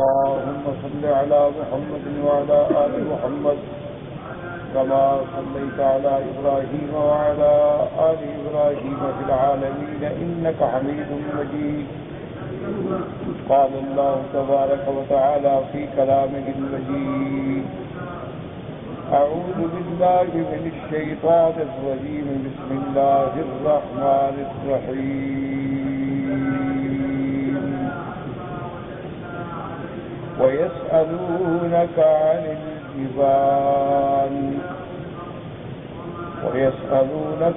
اللهم صل على محمد وعلى آل محمد كما صليت على إبراهيم وعلى آل إبراهيم في العالمين إنك حميد مجيد. قال الله تبارك وتعالى في كلامه المجيد: أعوذ بالله من الشيطان الرجيم. بسم الله الرحمن الرحيم. ويسألونك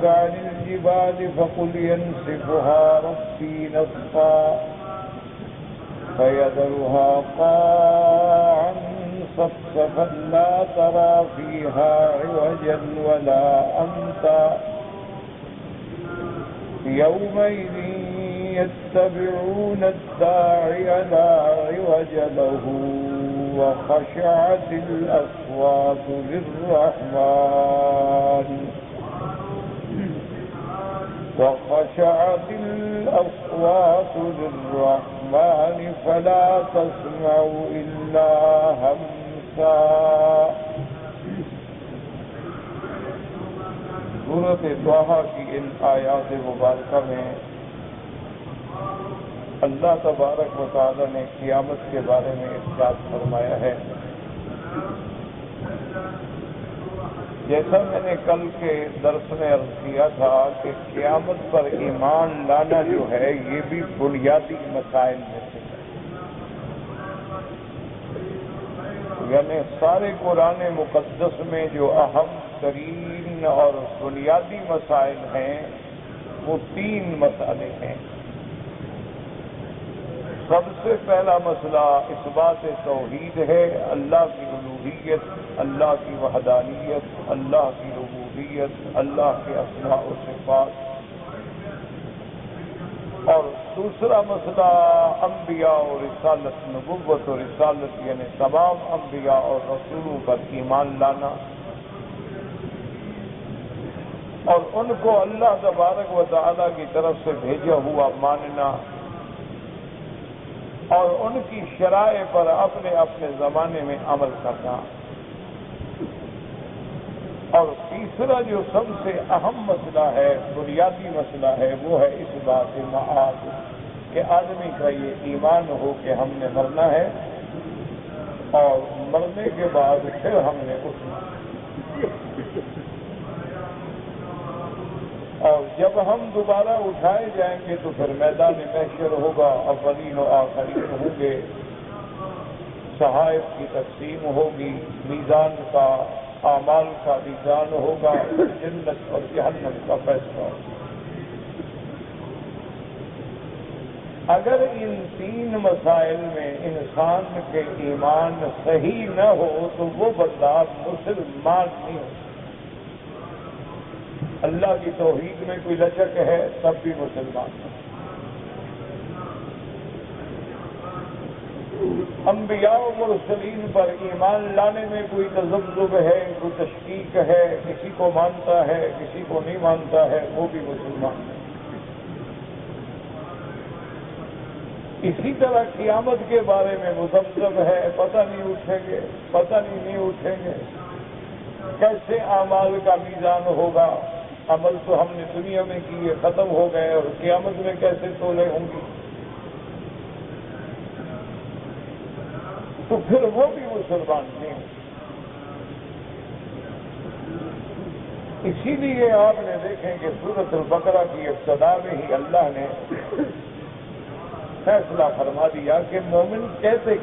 عن الجبال فقل ينسفها ربي نسفا فيذرها قاعا صفصفا لا ترى فيها عوجا ولا أمتا يومئذ يتبعون الداعي لا عوج له وخشعت الأصوات للرحمن فلا تسمع إلا همسا. سورۃ طٰہٰ کی ان آیات مبارکہ میں اللہ تبارک و تعالی نے قیامت کے بارے میں ارشاد فرمایا ہے. جیسا میں نے کل کے درس میں عرض کیا تھا کہ قیامت پر ایمان لانا جو ہے یہ بھی بنیادی مسائل میں سے ہے. یعنی سارے قرآن مقدس میں جو اہم ترین اور بنیادی مسائل ہیں وہ 3 مسئلے ہیں. سب سے پہلا مسئلہ اس بات توحید ہے، اللہ کی الوہیت، اللہ کی وحدانیت، اللہ کی ربوبیت، اللہ کے اسماء و صفات. اور دوسرا مسئلہ انبیاء اور رسالت، نبوت اور رسالت، یعنی تمام انبیاء اور رسولوں پر ایمان لانا اور ان کو اللہ تبارک و تعالی کی طرف سے بھیجا ہوا ماننا اور ان کی شرائع پر اپنے اپنے زمانے میں عمل کرنا. اور تیسرا جو سب سے اہم مسئلہ ہے، بنیادی مسئلہ ہے، وہ ہے اس بات معاد کہ آدمی کا یہ ایمان ہو کہ ہم نے مرنا ہے اور مرنے کے بعد پھر ہم نے اٹھنا. اور جب ہم دوبارہ اٹھائے جائیں گے تو پھر میدان محشر ہوگا، اولین و آخرین ہوں گے، صحائف کی تقسیم ہوگی، میزان کا، اعمال کا میزان ہوگا، جنت اور جہنم کا فیصلہ ہوگا. اگر ان 3 مسائل میں انسان کے ایمان صحیح نہ ہو تو وہ بندہ مسلمان نہیں ہو. اللہ کی توحید میں کوئی لچک ہے تب بھی مسلمان ہے. انبیاء و مرسلین پر ایمان لانے میں کوئی تذبذب ہے، کوئی تشکیک ہے، کسی کو مانتا ہے کسی کو نہیں مانتا ہے، وہ بھی مسلمان ہے. اسی طرح قیامت کے بارے میں مذبذب ہے، پتہ نہیں اٹھیں گے، پتہ نہیں اٹھیں گے، کیسے اعمال کا میزان ہوگا. عمل تو ہم نے دنیا میں کیے ختم ہو گئے اور قیامت میں کیسے تولے ہوں گی. تو پھر وہ بھی مسلمان نہیں. اسی لیے آپ نے دیکھیں کہ سورۃ البقرہ کی ابتدا میں ہی اللہ نے فیصلہ فرما دیا کہ مومن کیسے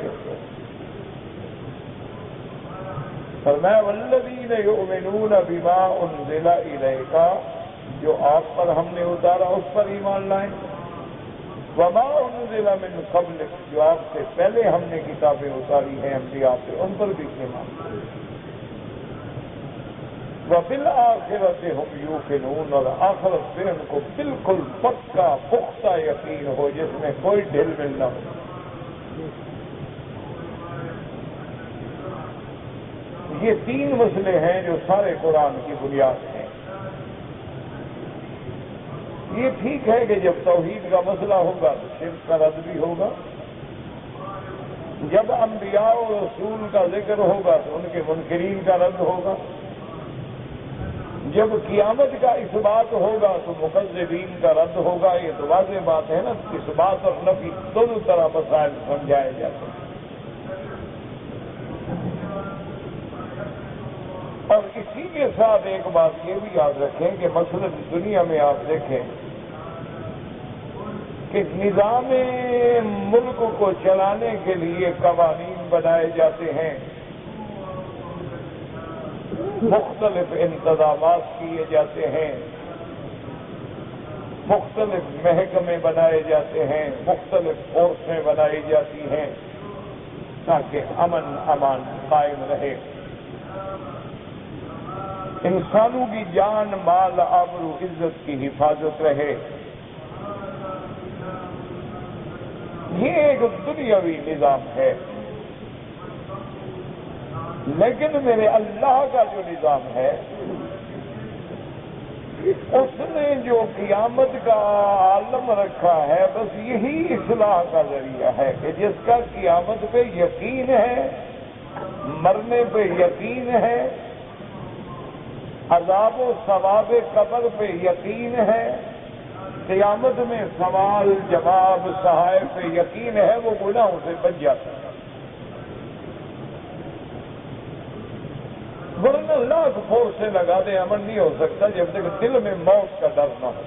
فرمایا والذین یؤمنون بما انزل الیک، جو آپ پر ہم نے اتارا اس پر ایمان لائیں، وما انزل من قبلک، جو آپ سے پہلے ہم نے کتابیں اتاری ہیں انبیاء سے ان پر بھی ایمان لائیں، وبالآخرۃ ہم یوقنون، اور آخرت سے ان کو بالکل پکا پختہ یقین ہو جس میں کوئی ڈھل مل نہ ہو. یہ 3 مسئلے ہیں جو سارے قرآن کی بنیاد ہیں. یہ ٹھیک ہے کہ جب توحید کا مسئلہ ہوگا تو شرک کا رد بھی ہوگا، جب انبیاء و رسول کا ذکر ہوگا تو ان کے منکرین کا رد ہوگا، جب قیامت کا اثبات ہوگا تو مکذبین کا رد ہوگا۔ یہ تو واضح بات ہے نا، اثبات اور نفی دونوں طرح مسائل سمجھائے جاتے ہیں۔ اور اسی کے ساتھ ایک بات یہ بھی یاد رکھیں کہ مثلا دنیا میں آپ دیکھیں کہ نظام ملک کو چلانے کے لیے قوانین بنائے جاتے ہیں، مختلف انتظامات کیے جاتے ہیں، مختلف محکمے بنائے جاتے ہیں، مختلف فورسیں بنائی جاتی ہیں تاکہ امن امان قائم رہے، انسانوں کی جان مال آبرو عزت کی حفاظت رہے۔ یہ ایک دنیاوی نظام ہے، لیکن میرے اللہ کا جو نظام ہے اس نے جو قیامت کا عالم رکھا ہے بس یہی اصلاح کا ذریعہ ہے کہ جس کا قیامت پہ یقین ہے، مرنے پہ یقین ہے، عذاب و ثواب قبر پہ یقین ہے، قیامت میں سوال جواب صحائف پہ یقین ہے، وہ گناہوں سے بچ جاتا ہے۔ ورنہ لاکھ فورسیں لگا دے امن نہیں ہو سکتا جب تک دل میں موت کا ڈر نہ ہو۔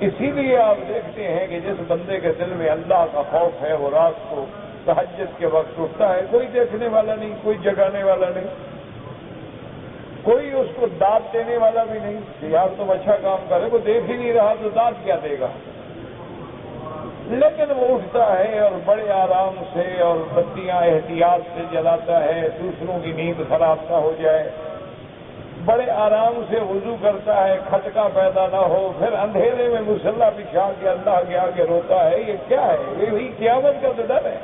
اسی لیے آپ دیکھتے ہیں کہ جس بندے کے دل میں اللہ کا خوف ہے وہ رات کو تہجد کے وقت اٹھتا ہے، کوئی دیکھنے والا نہیں، کوئی جگانے والا نہیں، کوئی اس کو داد دینے والا بھی نہیں کہ یار تم اچھا کام کرے، وہ دیکھ ہی نہیں رہا تو داد کیا دے گا، لیکن وہ اٹھتا ہے اور بڑے آرام سے اور بتیاں احتیاط سے جلاتا ہے دوسروں کی نیند خراب نہ ہو جائے، بڑے آرام سے وضو کرتا ہے کھٹکا پیدا نہ ہو، پھر اندھیرے میں مصلی بچھا کے اللہ کے آگے روتا ہے۔ یہ کیا ہے؟ یہی قیامت کا تو ڈر ہے۔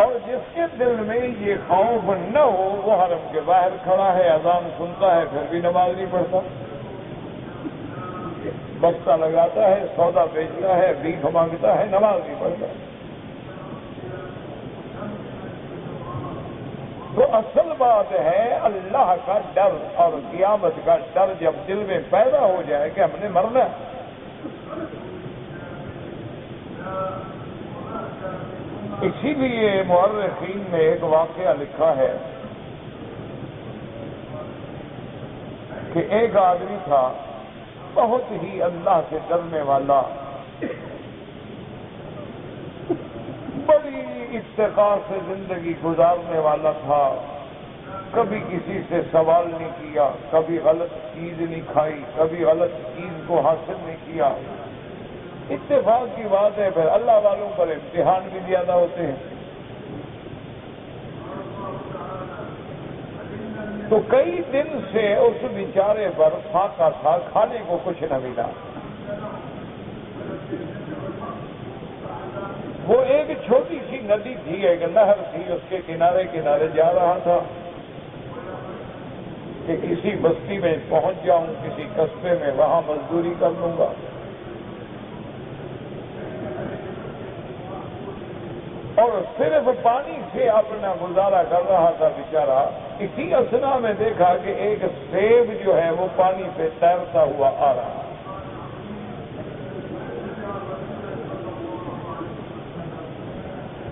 اور جس کے دل میں یہ خوف نہ ہو وہ حرم کے باہر کھڑا ہے، اذان سنتا ہے پھر بھی نماز نہیں پڑھتا، بستہ لگاتا ہے، سودا بیچتا ہے، بھیک مانگتا ہے، نماز نہیں پڑھتا۔ تو اصل بات ہے اللہ کا ڈر اور قیامت کا ڈر جب دل میں پیدا ہو جائے کہ ہم نے مرنا ہے۔ اسی لیے مورخین نے ایک واقعہ لکھا ہے کہ ایک آدمی تھا بہت ہی اللہ سے ڈرنے والا، بڑی اتقاء سے زندگی گزارنے والا تھا، کبھی کسی سے سوال نہیں کیا، کبھی غلط چیز نہیں کھائی، کبھی غلط چیز کو حاصل نہیں کیا۔ اتفاق کی بات ہے پھر اللہ والوں پر امتحان بھی زیادہ ہوتے ہیں، تو کئی دن سے اس بیچارے پر فاقہ تھا، کھانے کو کچھ نہ ملا۔ وہ ایک چھوٹی سی ندی تھی، ایک نہر تھی، اس کے کنارے کنارے جا رہا تھا کہ کسی بستی میں پہنچ جاؤں، کسی قصبے میں، وہاں مزدوری کر لوں گا۔ اور صرف پانی سے اپنا گزارا کر رہا تھا بیچارہ۔ اسی اثنا میں دیکھا کہ ایک سیب جو ہے وہ پانی پہ تیرتا ہوا آ رہا۔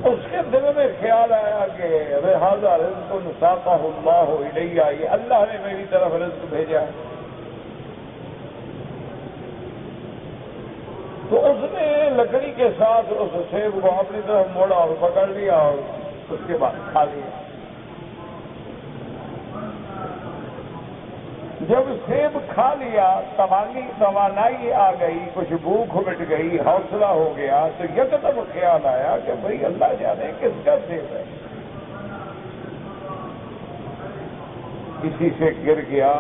اس کے دل میں خیال آیا کہ ھذا رزق ساقہ اللہ الیہ، یہ اللہ نے میری طرف رزق بھیجا ہے۔ تو اس نے لکڑی کے ساتھ اس سیب کو اپنی طرف موڑا اور پکڑ لیا اور اس کے بعد کھا لیا۔ جب سیب کھا لیا توانائی آ گئی، کچھ بھوک مٹ گئی، حوصلہ ہو گیا، تو یکدم خیال آیا کہ بھئی اللہ جانے کس کا سیب ہے۔ کسی سے گر گیا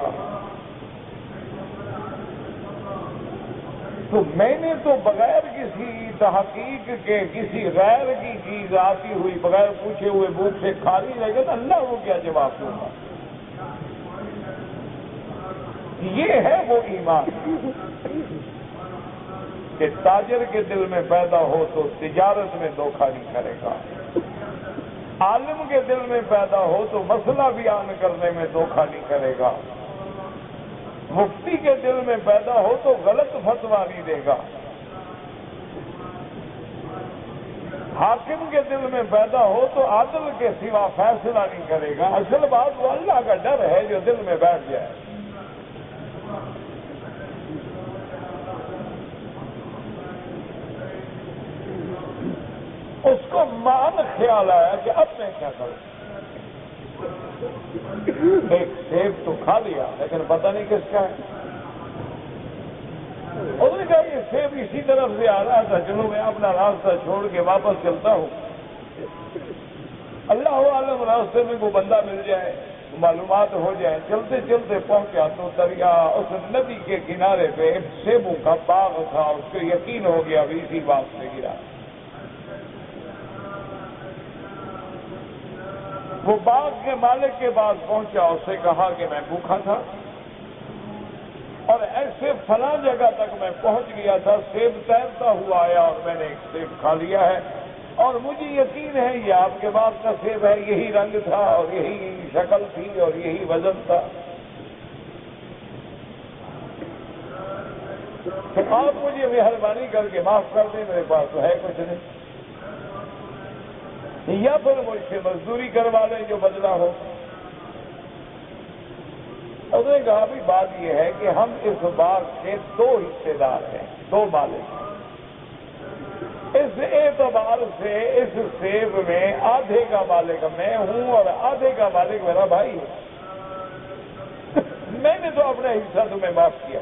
تو میں نے تو بغیر کسی تحقیق کے کسی غیر کی چیز آتی ہوئی بغیر پوچھے ہوئے بھوک سے کھا لی، لیکن اللہ کو کیا جواب دوں گا۔ یہ ہے وہ ایمان کہ تاجر کے دل میں پیدا ہو تو تجارت میں دھوکہ نہیں کرے گا، عالم کے دل میں پیدا ہو تو مسئلہ بیان کرنے میں دھوکہ نہیں کرے گا، مفتی کے دل میں پیدا ہو تو غلط فتویٰ نہیں دے گا، حاکم کے دل میں پیدا ہو تو عدل کے سوا فیصلہ نہیں کرے گا۔ اصل بات وہ اللہ کا ڈر ہے جو دل میں بیٹھ جائے۔ اس کو مان خیال آیا کہ اب میں کیا کروں، ایک سیب تو کھا لیا لیکن پتہ نہیں کس کا ہے۔ اس نے کہا یہ سیب اسی طرف سے آ رہا تھا، چلو میں اپنا راستہ چھوڑ کے واپس چلتا ہوں، اللہ عالم راستے میں کوئی بندہ مل جائے، معلومات ہو جائے۔ چلتے چلتے پہنچا تو دریا اس ندی کے کنارے پہ ایک سیبوں کا باغ تھا، اس کو یقین ہو گیا بھی اسی باغ سے گرا۔ وہ باغ کے مالک کے پاس پہنچا، اس سے کہا کہ میں بھوکا تھا اور ایسے فلاں جگہ تک میں پہنچ گیا تھا، سیب تیرتا ہوا آیا اور میں نے ایک سیب کھا لیا ہے، اور مجھے یقین ہے یہ آپ کے باغ کا سیب ہے، یہی رنگ تھا اور یہی شکل تھی اور یہی وزن تھا، تو آپ مجھے مہربانی کر کے معاف کر دیں، میرے پاس تو ہے کچھ نہیں، یا پھر مجھ سے مزدوری کروا لیں جو بدلہ ہو۔ اس نے کہا بھی بات یہ ہے کہ ہم اس باغ کے دو حصے دار ہیں، دو مالک ہیں، اس اعتبار سے اس سیب میں آدھے کا مالک میں ہوں اور آدھے کا مالک میرا بھائی ہے، میں نے تو اپنا حصہ تمہیں معاف کیا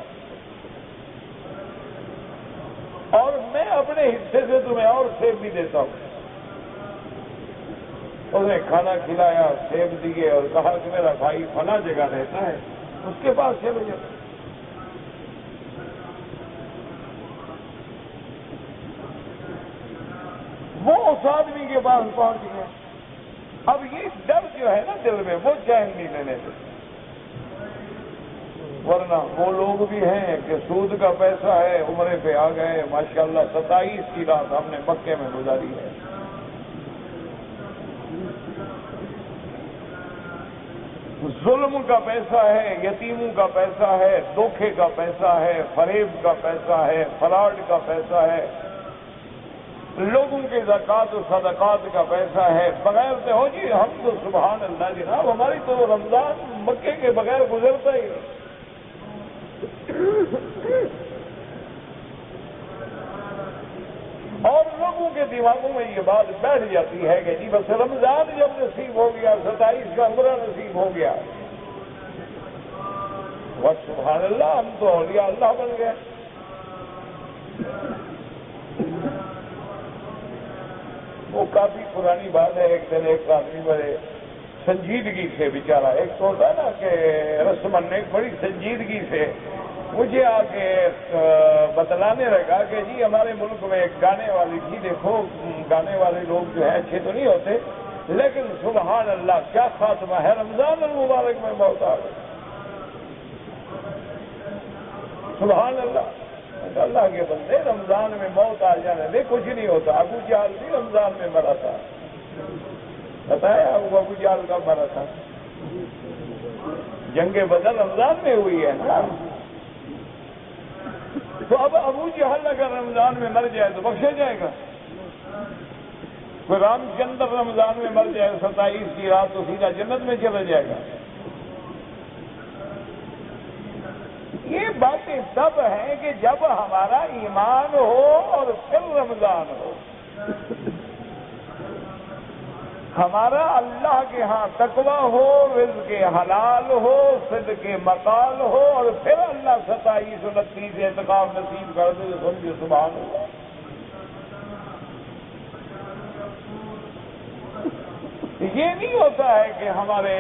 اور میں اپنے حصے سے تمہیں اور سیب بھی دیتا ہوں۔ اس نے کھانا کھلایا، سیب دیے اور کہا کہ میرا بھائی فلاں جگہ رہتا ہے، اس کے پاس چلو جاؤ۔ وہ اس آدمی کے پاس پہنچ گئے۔ اب یہ ڈر جو ہے نا دل میں وہ چین نہیں لینے دیتے، ورنہ وہ لوگ بھی ہیں کہ سود کا پیسہ ہے، عمرے پہ آ گئے، ماشاءاللہ 27 کی رات ہم نے مکے میں گزاری ہے۔ ظلم کا پیسہ ہے، یتیموں کا پیسہ ہے، دھوکے کا پیسہ ہے، فریب کا پیسہ ہے، فراڈ کا پیسہ ہے، لوگوں کے زکوٰۃ و صدقات کا پیسہ ہے، بغیر سے ہو جی ہم تو سبحان اللہ جناب ہماری تو رمضان مکے کے بغیر گزرتا ہی نہیں۔ اور لوگوں کے دماغوں میں یہ بات بیٹھ جاتی ہے کہ جی بس رمضان جب نصیب ہو گیا، 27 کا عمرہ نصیب ہو گیا، بس سبحان اللہ ہم تو اولیاء اللہ بن گئے۔ وہ کافی پرانی بات ہے، ایک دن ایک آدمی بڑے سنجیدگی سے بیچارہ، ایک تو ہوتا ہے نا کہ رسمن نے بڑی سنجیدگی سے مجھے آ کے بتلانے لگا کہ جی ہمارے ملک میں ایک گانے والی تھی، دیکھو گانے والے لوگ جو ہیں اچھے تو نہیں ہوتے لیکن سبحان اللہ کیا خاتمہ ہے، رمضان المبارک میں موت آ گئی، سبحان اللہ۔ اللہ کے بندے رمضان میں موت آ جانے دے، کچھ نہیں ہوتا۔ ابو جہل بھی رمضان میں مرا تھا، بتایا ابو جہل کا مرا تھا، جنگ بدر رمضان میں ہوئی ہے نا، تو اب ابو جہل اگر رمضان میں مر جائے تو بخشا جائے گا؟ کوئی رام چندر رمضان میں مر جائے 27 کی رات تو سیدھا جنت میں چلا جائے گا؟ یہ باتیں تب ہیں کہ جب ہمارا ایمان ہو اور پھر رمضان ہو، ہمارا اللہ کے ہاں تقوی ہو، رزق حلال ہو، صدق مقال ہو، اور پھر اللہ 27 29 اعتکاف نصیب کر دے تو سمجھو سبحان اللہ۔ یہ نہیں ہوتا ہے کہ ہمارے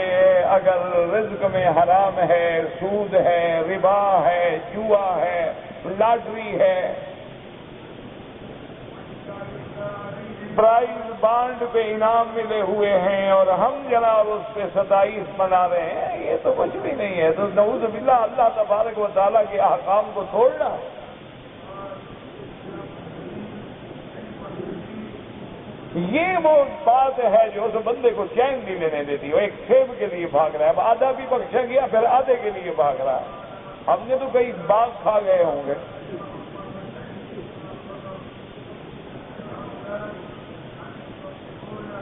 اگر رزق میں حرام ہے، سود ہے، ربا ہے، جوا ہے، لاٹری ہے، پرائز بانڈ پہ انعام ملے ہوئے ہیں اور ہم جناب اس پہ 27 منا رہے ہیں، یہ تو کچھ بھی نہیں ہے۔ تو نعوذ باللہ اللہ تبارک و تعالیٰ کے احکام کو توڑنا ہے۔ یہ وہ بات ہے جو اس بندے کو چین نہیں لینے دیتی۔ وہ ایک سیب کے لیے بھاگ رہا ہے، اب آدھا بھی بخشا گیا پھر آدھے کے لیے بھاگ رہا ہے۔ ہم نے تو کئی باغ کھا گئے ہوں گے۔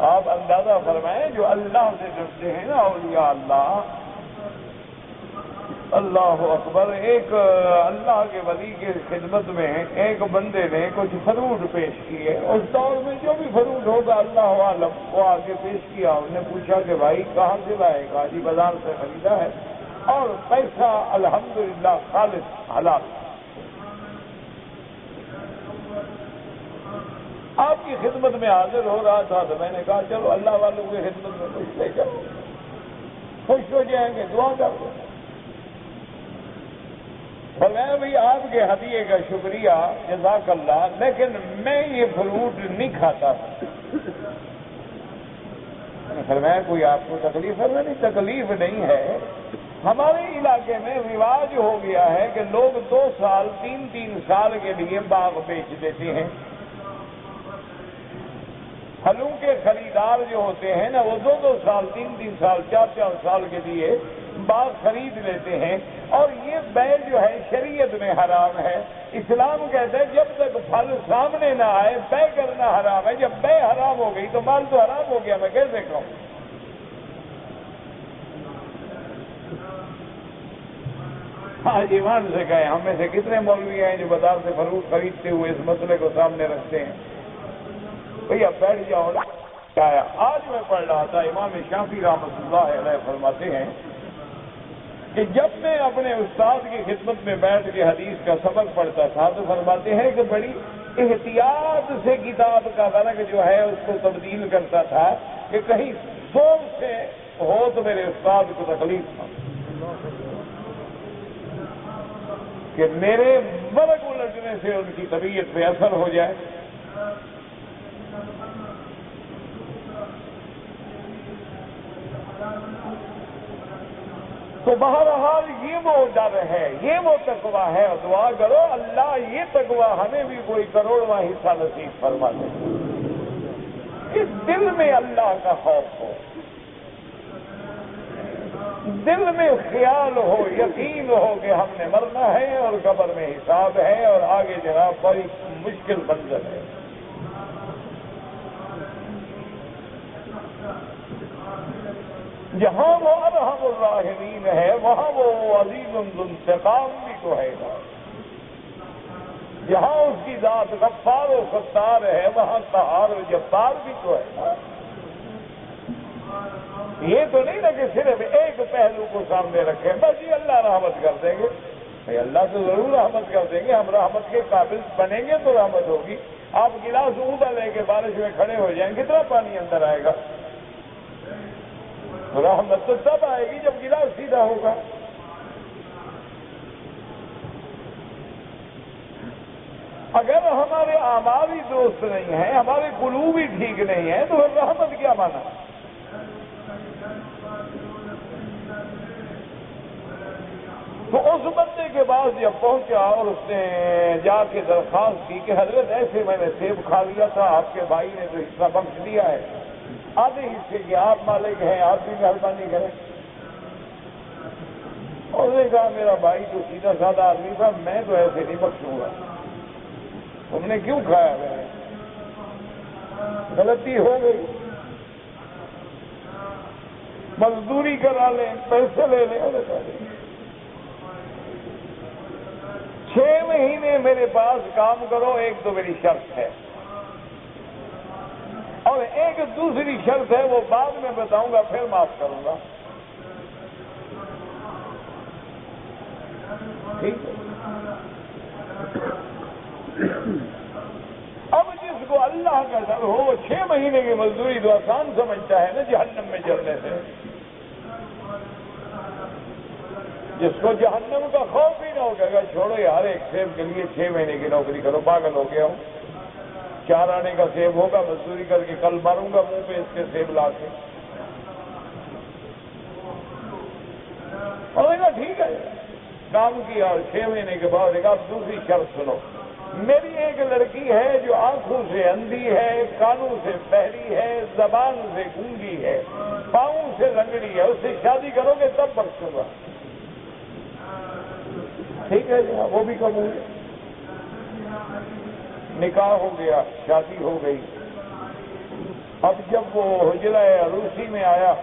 آپ اندازہ فرمائیں جو اللہ سے ڈرتے ہیں نا اولیاء اللہ، اللہ اکبر، ایک اللہ کے ولی کی خدمت میں ایک بندے نے کچھ فروٹ پیش کیے، اس دور میں جو بھی فروٹ ہوگا اللہ عالم، وہ آگے پیش کیا۔ انہوں نے پوچھا کہ بھائی کہاں سے لائے؟ کہا جی بازار سے خریدا ہے، اور پیسہ الحمدللہ خالص حلال۔ آپ کی خدمت میں حاضر ہو رہا تھا تو میں نے کہا چلو اللہ والوں کی خدمت میں کچھ لے کر خوش ہو جائیں گے، دعا کر دیں۔ اور میں بھی آپ کے ہدیے کا شکریہ، جزاک اللہ، لیکن میں یہ فروٹ نہیں کھاتا۔ فرمایا کوئی آپ کو تکلیف ہے؟ نہیں، تکلیف نہیں ہے، ہمارے علاقے میں رواج ہو گیا ہے کہ لوگ 2 سال 3 سال کے لیے باغ بیچ دیتے ہیں۔ پھلوں کے خریدار جو ہوتے ہیں نا، وہ 2 سال 3 سال 4 سال کے لیے باغ خرید لیتے ہیں، اور یہ بیع جو ہے شریعت میں حرام ہے۔ اسلام کہتا ہے جب تک پھل سامنے نہ آئے بیع کرنا حرام ہے۔ جب بیع حرام ہو گئی تو مال تو حرام ہو گیا، میں کیسے کہوں؟ ہاں ایمان سے کہیں، ہم میں سے کتنے مولوی ہیں جو بازار سے فروٹ خریدتے ہوئے اس مسئلے کو سامنے رکھتے ہیں؟ بھیا بیٹھ جاؤ نا۔ آج میں پڑھ رہا تھا، امام شافعی رحمۃ اللہ علیہ فرماتے ہیں کہ جب میں اپنے استاد کی خدمت میں بیٹھ کے حدیث کا سبق پڑھتا تھا تو فرماتے ہیں کہ بڑی احتیاط سے کتاب کا ورق جو ہے اس کو تبدیل کرتا تھا کہ کہیں سوچ سے ہو تو میرے استاد کو تکلیف نہ، کہ میرے ورق الٹنے سے ان کی طبیعت پہ اثر ہو جائے۔ تو بہرحال یہ وہ ڈر ہے، یہ وہ تقویٰ ہے، اور دعا کرو اللہ یہ تقویٰ ہمیں بھی کوئی کروڑواں حصہ نصیب فرما دے۔ اس دل میں اللہ کا خوف ہو، دل میں خیال ہو، یقین ہو کہ ہم نے مرنا ہے اور قبر میں حساب ہے اور آگے جناب بڑی مشکل منزل ہے۔ جہاں وہ ارحم الراحمین ہے وہاں وہ عزیز ذو انتقام بھی تو ہے گا۔ جہاں اس کی ذات غفار و ستار ہے وہاں قہار و جبار بھی تو ہے نا۔ یہ تو نہیں نا کہ صرف ایک پہلو کو سامنے رکھیں بس یہ اللہ رحمت کر دیں گے۔ بھائی اللہ تو ضرور رحمت کر دیں گے، ہم رحمت کے قابل بنیں گے تو رحمت ہوگی۔ آپ گلاس اوندا لے کے بارش میں کھڑے ہو جائیں کتنا پانی اندر آئے گا؟ رحمت تو تب آئے گی جب گلاس سیدھا ہوگا۔ اگر ہمارے اعمال ہی درست نہیں ہیں، ہمارے قلوب ہی ٹھیک نہیں ہیں تو پھر رحمت کیا مانا؟ تو اس بندے کے پاس جب پہنچا اور اس نے جا کے درخواست کی کہ حضرت ایسے میں نے سیب کھا لیا تھا، آپ کے بھائی نے تو حصہ بخش دیا ہے، آدھے حصے کی آپ مالک ہیں، آپ بھی مہربانی کریں۔ اور نے کہا میرا بھائی تو سیدھا سادہ آدمی تھا، میں تو ایسے نہیں بخشوں گا، تم نے کیوں کھایا؟ میں غلطی ہو گئی، مزدوری کرا لیں، پیسے لے لیں۔ 6 مہینے میرے پاس کام کرو، ایک تو میری شرط ہے، اور ایک دوسری شرط ہے وہ بعد میں بتاؤں گا پھر معاف کروں گا، ٹھیک ہے؟ اب جس کو اللہ کا ڈر ہو وہ 6 مہینے کی مزدوری تو آسان سمجھتا ہے نا جہنم میں جلنے سے۔ جس کو جہنم کا خوف ہی نہ ہو، کہے گا چھوڑو یار، ایک سیب کے لیے 6 مہینے کی نوکری کرو، پاگل ہو گیا ہوں۔ 4 آنے کا سیب ہوگا، مزدوری کر کے کل ماروں گا منہ پہ اس کے سیب لا کے۔ اور کہا ٹھیک ہے، کام کیا اور 6 مہینے کے بعد کہا اب دوسری شرط سنو، میری ایک لڑکی ہے جو آنکھوں سے اندھی ہے، کانوں سے بہری ہے، زبان سے گونگی ہے، پاؤں سے لنگڑی ہے، اس سے شادی کرو گے تب بخشوں گا۔ ٹھیک ہے جی، وہ بھی قبول ہے۔ نکاح ہو گیا، شادی ہو گئی۔ اب جب وہ حجرہ عروسی میں آیا،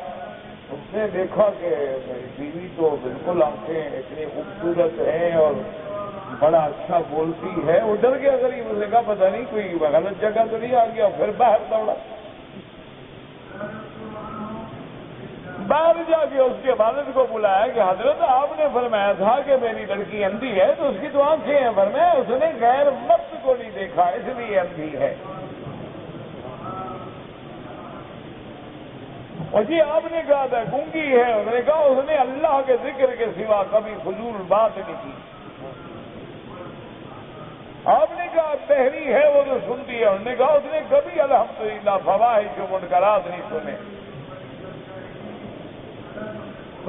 اس نے دیکھا کہ میری بیوی تو بالکل آنکھیں اتنی خوبصورت ہیں اور بڑا اچھا بولتی ہے۔ وہ ڈر گیا غریب، اس نے کہا پتہ نہیں کوئی غلط جگہ تو نہیں آ گیا، پھر باہر دوڑا۔ باہر جا کے اس کے والد کو بلایا کہ حضرت آپ نے فرمایا تھا کہ میری لڑکی اندھی ہے تو اس کی تو آنکھیں ہیں، فرمایا اس نے غیر مرد کو نہیں دیکھا اس لیے اندھی ہے۔ اور جی آپ نے کہا تھا گونگی ہے، اس نے کہا اس نے اللہ کے ذکر کے سوا کبھی فضول بات نہیں کی۔ آپ نے کہا بہری ہے، وہ تو سنتی ہے، انہوں نے کہا اس نے کبھی الحمدللہ فواحش و منکرات نہیں سنے۔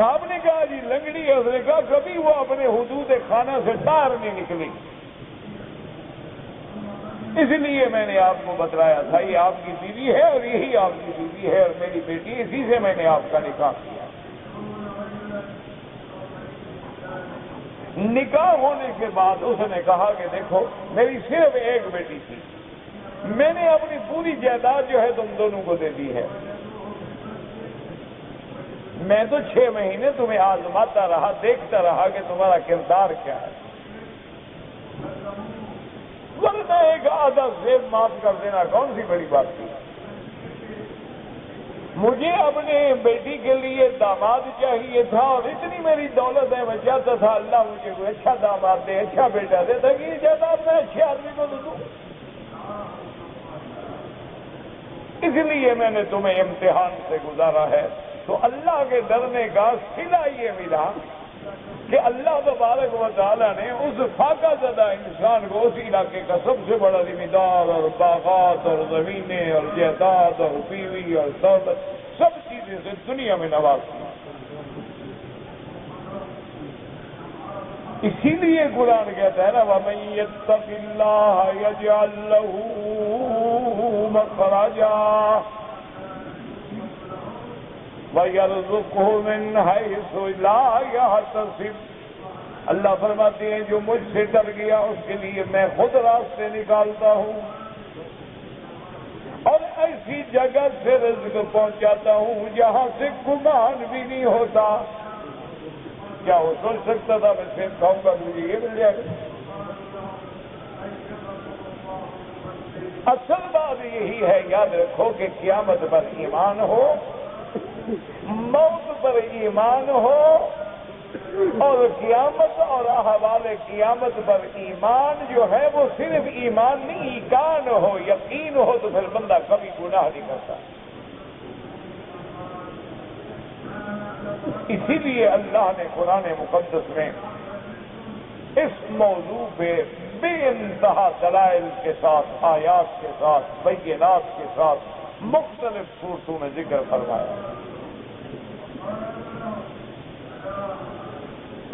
آپ نے کہا جی لنگڑی ہے، اس نے کہا کبھی وہ اپنے حدود خانہ سے باہر نہیں نکلی۔ اس لیے میں نے آپ کو بتلایا تھا یہ آپ کی بیوی ہے اور یہی آپ کی بیوی ہے اور میری بیٹی، اسی سے میں نے آپ کا نکاح کیا۔ نکاح ہونے کے بعد اس نے کہا کہ دیکھو میری صرف ایک بیٹی تھی، میں نے اپنی پوری جائیداد جو ہے تم دونوں کو دے دی ہے، میں تو 6 مہینے تمہیں آزماتا رہا، دیکھتا رہا کہ تمہارا کردار کیا ہے، ورنہ ایک آدھا سیب معاف کر دینا کون سی بڑی بات تھی۔ مجھے اپنے بیٹی کے لیے داماد چاہیے تھا اور اتنی میری دولت ہے، میں چاہتا تھا اللہ مجھے کوئی اچھا داماد دے، اچھا بیٹا دے تاکہ یہ جائیداد میں اچھے آدمی کو دوں۔ اس لیے میں نے تمہیں امتحان سے گزارا ہے۔ تو اللہ کے ڈرنے کا صلہ یہ ملا کہ اللہ تبارک و تعالیٰ نے اس فاقہ زدہ انسان کو اس علاقے کا سب سے بڑا ذمہ دار اور باغات اور زمینیں اور جائیداد اور بیوی اور دولت سب چیزیں سے دنیا میں نواز دیا۔ اسی لیے قرآن کہتا ہے نا وَمَن يَتَّقِ اللَّهَ يَجْعَل لَّهُ مَخْرَجًا وَيَرْزُقْهُ مِنْ حَيْثُ لَا يَحْتَسِبُ۔ اللہ فرماتے ہیں جو مجھ سے ڈر گیا اس کے لیے میں خود راستے نکالتا ہوں اور ایسی جگہ سے رزق پہنچاتا ہوں جہاں سے گمان بھی نہیں ہوتا۔ کیا وہ سوچ سکتا تھا میں سیب کھاؤں گا مجھے یہ مل جائے گا؟ اصل بات یہی ہے، یاد رکھو کہ قیامت پر ایمان ہو، موت پر ایمان ہو، اور قیامت اور احوال قیامت پر ایمان جو ہے وہ صرف ایمان نہیں ایقان ہو، یقین ہو، تو پھر بندہ کبھی گناہ نہیں کرتا۔ اسی لیے اللہ نے قرآن مقدس میں اس موضوع پہ بے انتہا دلائل کے ساتھ، آیات کے ساتھ، بینات کے ساتھ مختلف صورتوں میں ذکر فرمایا۔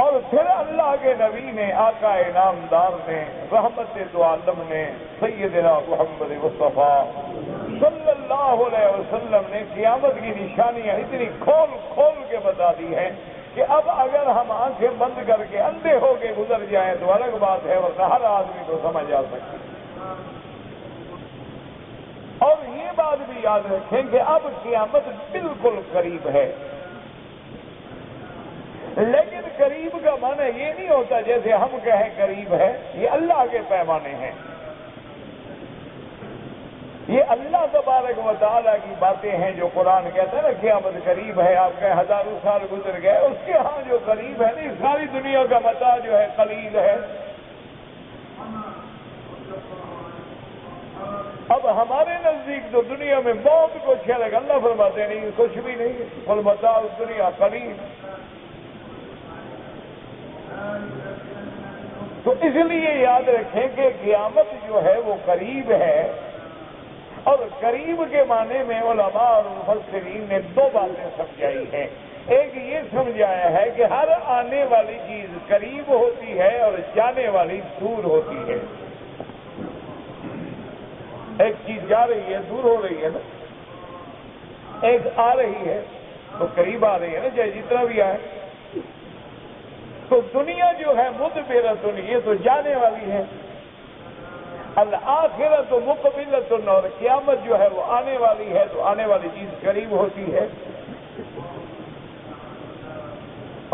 اور پھر اللہ کے نبی نے، آقا انعامدار نے، رحمت دو عالم نے، سیدنا محمد مصطفیٰ صلی اللہ علیہ وسلم نے قیامت کی نشانیاں اتنی کھول کھول کے بتا دی ہیں کہ اب اگر ہم آنکھیں بند کر کے اندھے ہو کے گزر جائیں تو الگ بات ہے، ورنہ ہر آدمی کو سمجھ آ سکتی ہے۔ اور یہ بات بھی یاد رکھیں کہ اب قیامت بالکل قریب ہے، لیکن قریب کا معنی یہ نہیں ہوتا جیسے ہم کہیں قریب ہے، یہ اللہ کے پیمانے ہیں، یہ اللہ تبارک و تعالیٰ کی باتیں ہیں جو قرآن کہتا ہے نا قیامت قریب ہے، آپ کہیں ہزاروں سال گزر گئے، اس کے ہاں جو قریب ہے نہیں، ساری دنیا کا متاع جو ہے قلیل ہے۔ اب ہمارے نزدیک تو دنیا میں بہت کچھ ہے، لیکن اللہ فرماتے نہیں کچھ بھی نہیں، قل متاع الدنیا قلیل۔ تو اس لیے یاد رکھیں کہ قیامت جو ہے وہ قریب ہے، اور قریب کے معنی میں علماء اور مفسرین نے دو باتیں سمجھائی ہیں. ایک یہ سمجھایا ہے کہ ہر آنے والی چیز قریب ہوتی ہے اور جانے والی دور ہوتی ہے. ایک چیز جا رہی ہے دور ہو رہی ہے نا, ایک آ رہی ہے تو قریب آ رہی ہے نا, چاہے جتنا بھی آئے. تو دنیا جو ہے مدبرۃ, یہ تو جانے والی ہے. الآخرۃ مقبلۃ, اور قیامت جو ہے وہ آنے والی ہے, تو آنے والی چیز قریب ہوتی ہے.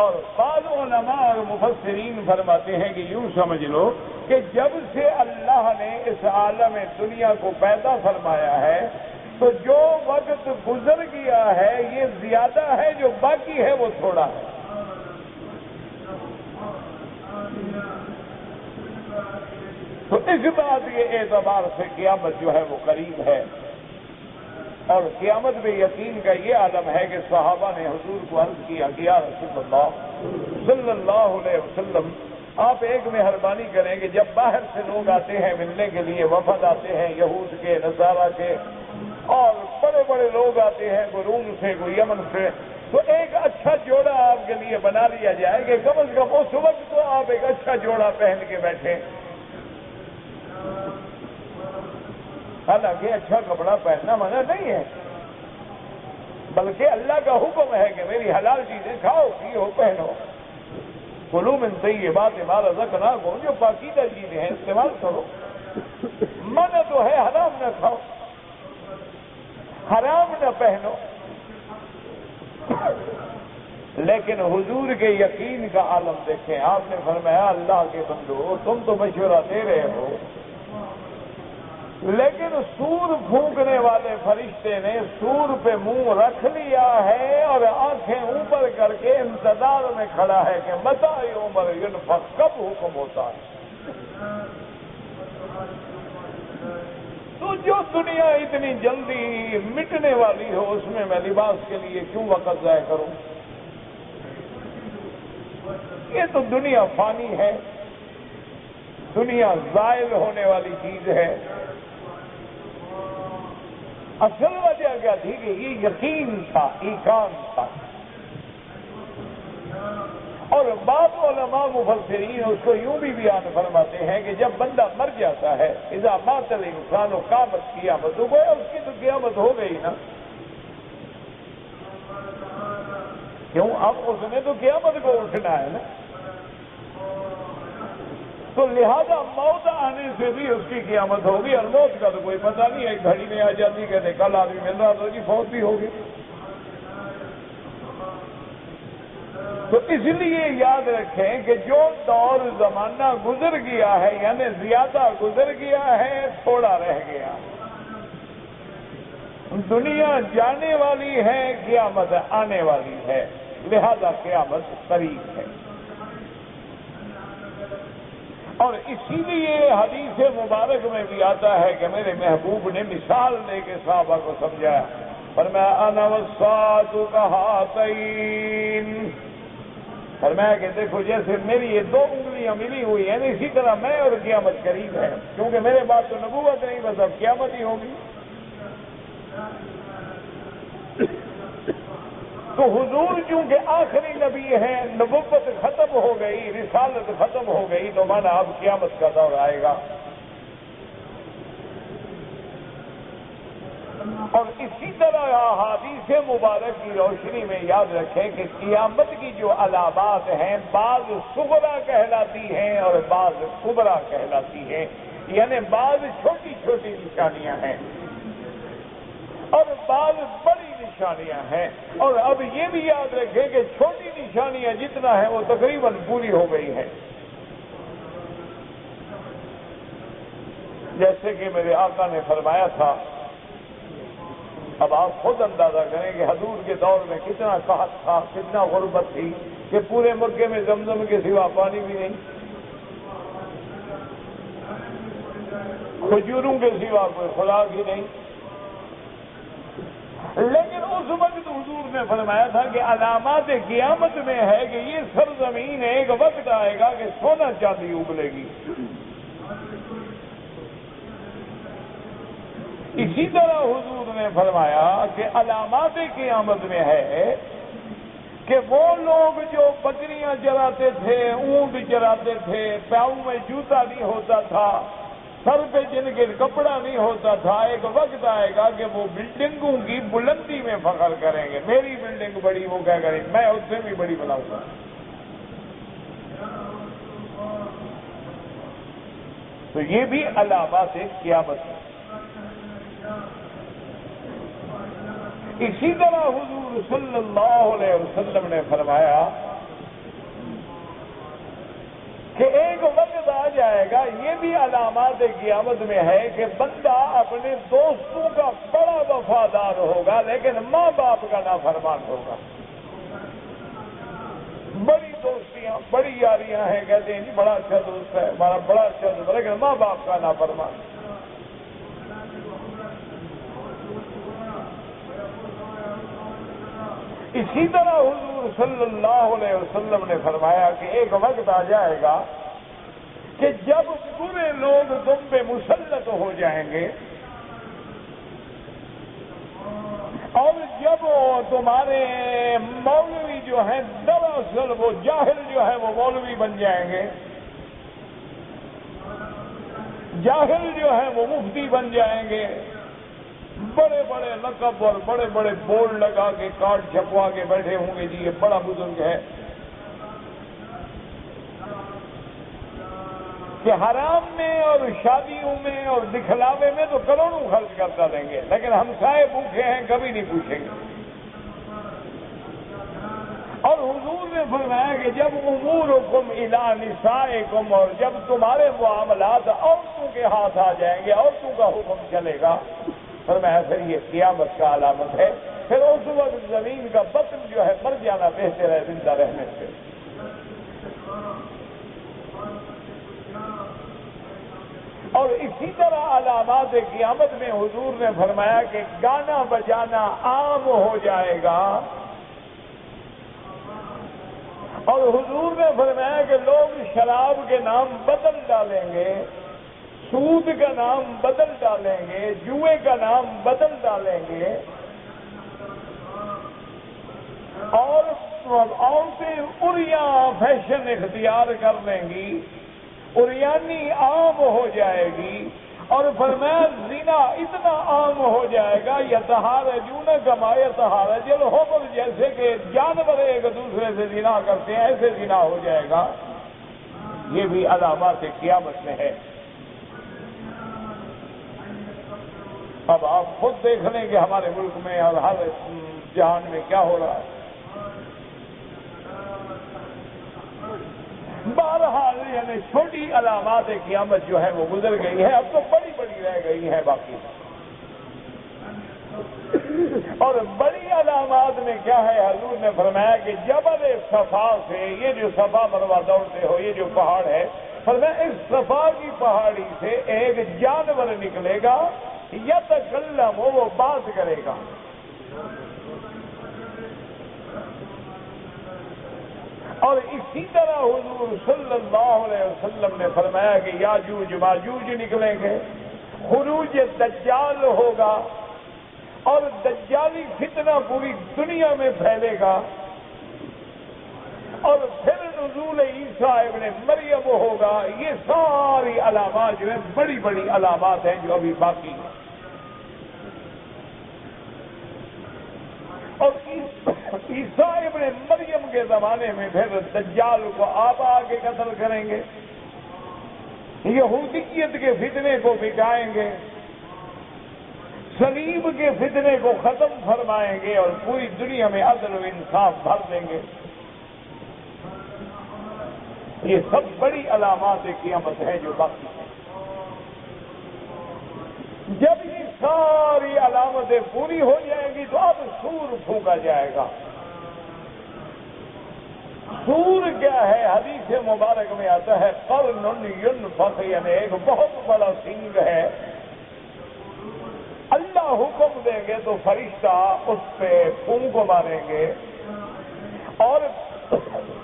اور بعض علماء اور مفسرین فرماتے ہیں کہ یوں سمجھ لو کہ جب سے اللہ نے اس عالم دنیا کو پیدا فرمایا ہے تو جو وقت گزر گیا ہے یہ زیادہ ہے, جو باقی ہے وہ تھوڑا ہے. تو اس بات کے اعتبار سے قیامت جو ہے وہ قریب ہے. اور قیامت میں یقین کا یہ عالم ہے کہ صحابہ نے حضور کو عرض کیا کہ یا رسول اللہ صلی اللہ علیہ وسلم, آپ ایک مہربانی کریں کہ جب باہر سے لوگ آتے ہیں ملنے کے لیے, وفد آتے ہیں یہود کے, نصارہ کے, اور بڑے بڑے لوگ آتے ہیں, کوئی روم سے, کوئی یمن سے, تو ایک اچھا جوڑا آپ کے لیے بنا لیا جائے کہ کم از کم اس وقت تو آپ ایک اچھا جوڑا پہن کے بیٹھیں. حالانکہ اچھا کپڑا پہننا منع نہیں ہے, بلکہ اللہ کا حکم ہے کہ میری حلال چیزیں کھاؤ, پیو, پہنو. کلوا من طیبات ما رزقناکم, جو پاکیزہ چیزیں ہیں استعمال کرو. منع تو ہے حرام نہ کھاؤ, حرام نہ پہنو. لیکن حضور کے یقین کا عالم دیکھیں. آپ نے فرمایا اللہ کے بندو تم تو مشورہ دے رہے ہو, لیکن سور پھونکنے والے فرشتے نے سور پہ منہ رکھ لیا ہے اور آنکھیں اوپر کر کے انتظار میں کھڑا ہے کہ متى عمر ینفخ, کب حکم ہوتا ہے. تو جو دنیا اتنی جلدی مٹنے والی ہو اس میں میں لباس کے لیے کیوں وقت ضائع کروں. یہ تو دنیا فانی ہے, دنیا زائل ہونے والی چیز ہے. اصل وجہ کیا تھی کہ یہ یقین تھا, ایقان تھا. اور بعض علماء مفسرین اس کو یوں بھی بیان فرماتے ہیں کہ جب بندہ مر جاتا ہے, اذا مات الانسان قامت قیامت, تو گویا اس کی تو قیامت ہو گئی نا. کیوں, اب اس نے تو قیامت کو اٹھنا ہے نا. تو لہذا موت آنے سے بھی اس کی قیامت ہوگی, اور موت کا تو کوئی پتہ نہیں ہے, ایک گھڑی میں آ جاتی, کہتے کل آدمی مل رہا تو جی فوت بھی ہوگی. تو اس لیے یاد رکھیں کہ جو دور زمانہ گزر گیا ہے, یعنی زیادہ گزر گیا ہے, تھوڑا رہ گیا. دنیا جانے والی ہے, قیامت آنے والی ہے, لہذا قیامت قریب ہے. اور اسی لیے حدیث مبارک میں بھی آتا ہے کہ میرے محبوب نے مثال دے کے صحابہ کو سمجھایا, فرمایا انا والساعۃ کہاتین, فرمایا کہ دیکھو جیسے میری یہ دو انگلیاں ملی ہوئی ہیں, اسی طرح میں اور قیامت قریب ہے. کیونکہ میرے بعد تو نبوت نہیں, بس اب قیامت ہی ہوگی. تو حضور چونکہ آخری نبی ہیں, نبوت ختم ہو گئی, رسالت ختم ہو گئی, تو مانا اب قیامت کا دور آئے گا. اور اسی طرح احادیث مبارک کی روشنی میں یاد رکھیں کہ قیامت کی جو علامات ہیں, بعض صغرا کہلاتی ہیں اور بعض کبرا کہلاتی ہیں, یعنی بعض چھوٹی چھوٹی نشانیاں ہیں اور بعض بڑی نشانیاں ہیں. اور اب یہ بھی یاد رکھیں کہ چھوٹی نشانیاں جتنا ہیں وہ تقریباً پوری ہو گئی ہیں. جیسے کہ میرے آقا نے فرمایا تھا, اب آپ خود اندازہ کریں کہ حضور کے دور میں کتنا قحط تھا, کتنا غربت تھی, کہ پورے مکے میں زمزم کے سوا پانی بھی نہیں, کھجوروں کے سوا کوئی خوراک ہی نہیں. لیکن اس وقت حضور نے فرمایا تھا کہ علامات قیامت میں ہے کہ یہ سرزمین ایک وقت آئے گا کہ سونا چاندی اگلے گی. اسی طرح حضور نے فرمایا کہ علامات قیامت میں ہے کہ وہ لوگ جو بکریاں چراتے تھے، اونٹ چراتے تھے، پاؤں میں جوتا نہیں ہوتا تھا، سر پہ جن کے کپڑا نہیں ہوتا تھا، ایک وقت آئے گا کہ وہ بلڈنگوں کی بلندی میں فخر کریں گے، میری بلڈنگ بڑی، وہ کیا کریں میں اس سے بھی بڑی بناؤں گا۔ تو یہ بھی علامات قیامت ہے۔ اسی طرح حضور صلی اللہ علیہ وسلم نے فرمایا کہ ایک وقت آ جائے گا، یہ بھی علامات قیامت میں ہے کہ بندہ اپنے دوستوں کا بڑا وفادار ہوگا لیکن ماں باپ کا نافرمان ہوگا۔ بڑی دوستیاں، بڑی یاریاں ہیں، کہتے ہیں جی بڑا اچھا دوست ہے ہمارا، بڑا اچھا دوست ہے، لیکن ماں باپ کا نافرمان۔ اسی طرح حضور صلی اللہ علیہ وسلم نے فرمایا کہ ایک وقت آ جائے گا کہ جب برے لوگ تم پہ مسلط ہو جائیں گے اور جب تمہارے مولوی جو ہیں دراصل وہ جاہل جو ہے وہ مولوی بن جائیں گے، جاہل جو ہے وہ مفتی بن جائیں گے، بڑے بڑے لقب اور بڑے بڑے بورڈ لگا کے کارڈ چھپوا کے بیٹھے ہوں گے، جی یہ بڑا بزرگ ہے، کہ حرام میں اور شادیوں میں اور دکھلاوے میں تو کروڑوں خرچ کرتا دیں گے، لیکن ہم سائے بھوکے ہیں کبھی نہیں پوچھیں گے۔ اور حضور نے فرمایا کہ جب امورکم الی نسائکم، اور جب تمہارے معاملات عورتوں کے ہاتھ آ جائیں گے، عورتوں کا حکم چلے گا، فرمایا پھر یہ قیامت کا علامت ہے، پھر اس وقت زمین کا بطن جو ہے مر جانا بہتر ہے زندہ رہنے سے۔ اور اسی طرح علامات قیامت میں حضور نے فرمایا کہ گانا بجانا عام ہو جائے گا، اور حضور نے فرمایا کہ لوگ شراب کے نام بدل ڈالیں گے، سود کا نام بدل ڈالیں گے، جوئے کا نام بدل ڈالیں گے، اور عورتیں عریاں فیشن اختیار کر لیں گی، عریانی عام ہو جائے گی، اور فرمایا زنا اتنا عام ہو جائے گا، یتحارجون کما یتحارج الحمر، جیسے کہ جانور ایک دوسرے سے زنا کرتے ہیں ایسے زنا ہو جائے گا۔ یہ بھی علامات قیامت میں ہے۔ اب آپ خود دیکھ لیں کہ ہمارے ملک میں اور ہر جہان میں کیا ہو رہا ہے۔ بہرحال یعنی چھوٹی علامات قیامت جو ہے وہ گزر گئی ہے، اب تو بڑی بڑی رہ گئی ہے باقی۔ اور بڑی علامات میں کیا ہے، حضور نے فرمایا کہ جبل صفا سے، یہ جو صفا مروا دوڑتے ہو یہ جو پہاڑ ہے، فرمایا اس صفا کی پہاڑی سے ایک جانور نکلے گا، یتکلم، وہ بات کرے گا۔ اور اسی طرح حضور صلی اللہ علیہ وسلم نے فرمایا کہ یاجوج ماجوج نکلیں گے، خروج دجال ہوگا، اور دجالی فتنہ پوری دنیا میں پھیلے گا، اور پھر نزول عیسیٰ ابن مریم ہوگا۔ یہ ساری علامات جو ہیں بڑی بڑی علامات ہیں جو ابھی باقی ہیں۔ اور عیسیٰ ابن مریم کے زمانے میں پھر دجال کو آپ آگے قتل کریں گے، یہودیت کے فتنے کو مٹائیں گے، صلیب کے فتنے کو ختم فرمائیں گے، اور پوری دنیا میں عدل و انصاف بھر دیں گے۔ یہ سب بڑی علامات قیامت ہیں جو باقی ہیں۔ جب یہ ساری علامتیں پوری ہو جائیں گی تو اب سور پھونکا جائے گا۔ سور کیا ہے؟ حدیث مبارک میں آتا ہے قرن ینفخ، یعنی ایک بہت بڑا سنگ ہے، اللہ حکم دیں گے تو فرشتہ اس پہ پھونک ماریں گے، اور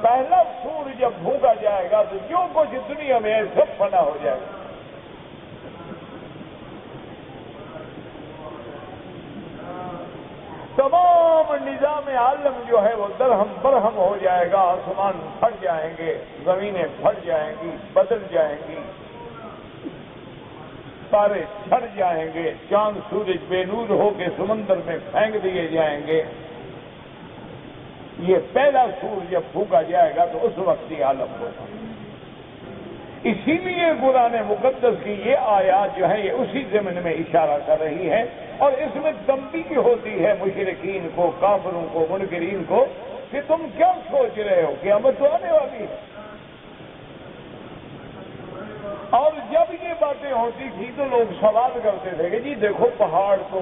پہلا سور جب بھونکا جائے گا تو جو کچھ دنیا میں ہے سب فنا ہو جائے گا۔ عالم جو ہے وہ درہم برہم ہو جائے گا، آسمان پھٹ جائیں گے، زمینیں پھٹ جائیں گی، بدل جائیں گی، تارے چھڑ جائیں گے، چاند سورج بے نور ہو کے سمندر میں پھینک دیے جائیں گے۔ یہ پہلا سور جب پھونکا جائے گا تو اس وقت یہ عالم ہوگا۔ اسی لیے قرآن مقدس کی یہ آیات جو ہے یہ اسی ضمن میں اشارہ کر رہی ہے، اور اس میں تنبیہ ہوتی ہے مشرکین کو، کافروں کو، منکرین کو، کہ تم کیا سوچ رہے ہو، قیامت تو آنے والی ہے۔ اور جب یہ باتیں ہوتی تھی تو لوگ سوال کرتے تھے کہ جی دیکھو پہاڑ تو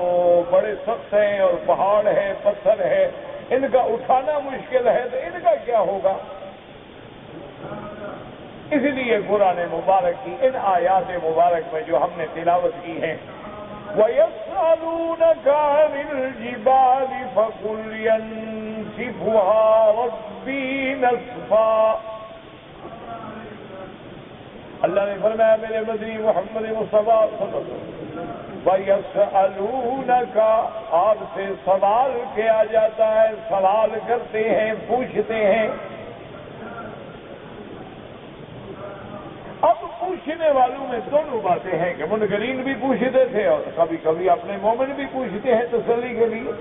بڑے سخت ہیں، اور پہاڑ ہے، پتھر ہے، ان کا اٹھانا مشکل ہے، تو ان کا کیا ہوگا؟ اس لیے قرآن مبارک کی ان آیات مبارک میں جو ہم نے تلاوت کی ہیں، وَيَسْأَلُونَكَ عَنِ الْجِبَالِ فَقُلْ يَنسِفُهَا رَبِّي نَسْفًا۔ اللہ نے فرمایا میرے مدنی محمد مصطفیٰ صلی اللہ علیہ وسلم، وَيَسْأَلُونَكَ، آپ سے سوال کیا جاتا ہے، سوال کرتے ہیں، پوچھتے ہیں۔ اب پوچھنے والوں میں دونوں باتیں ہیں کہ منکرین بھی پوچھتے تھے اور کبھی کبھی اپنے مومن بھی پوچھتے ہیں تسلی کے لیے،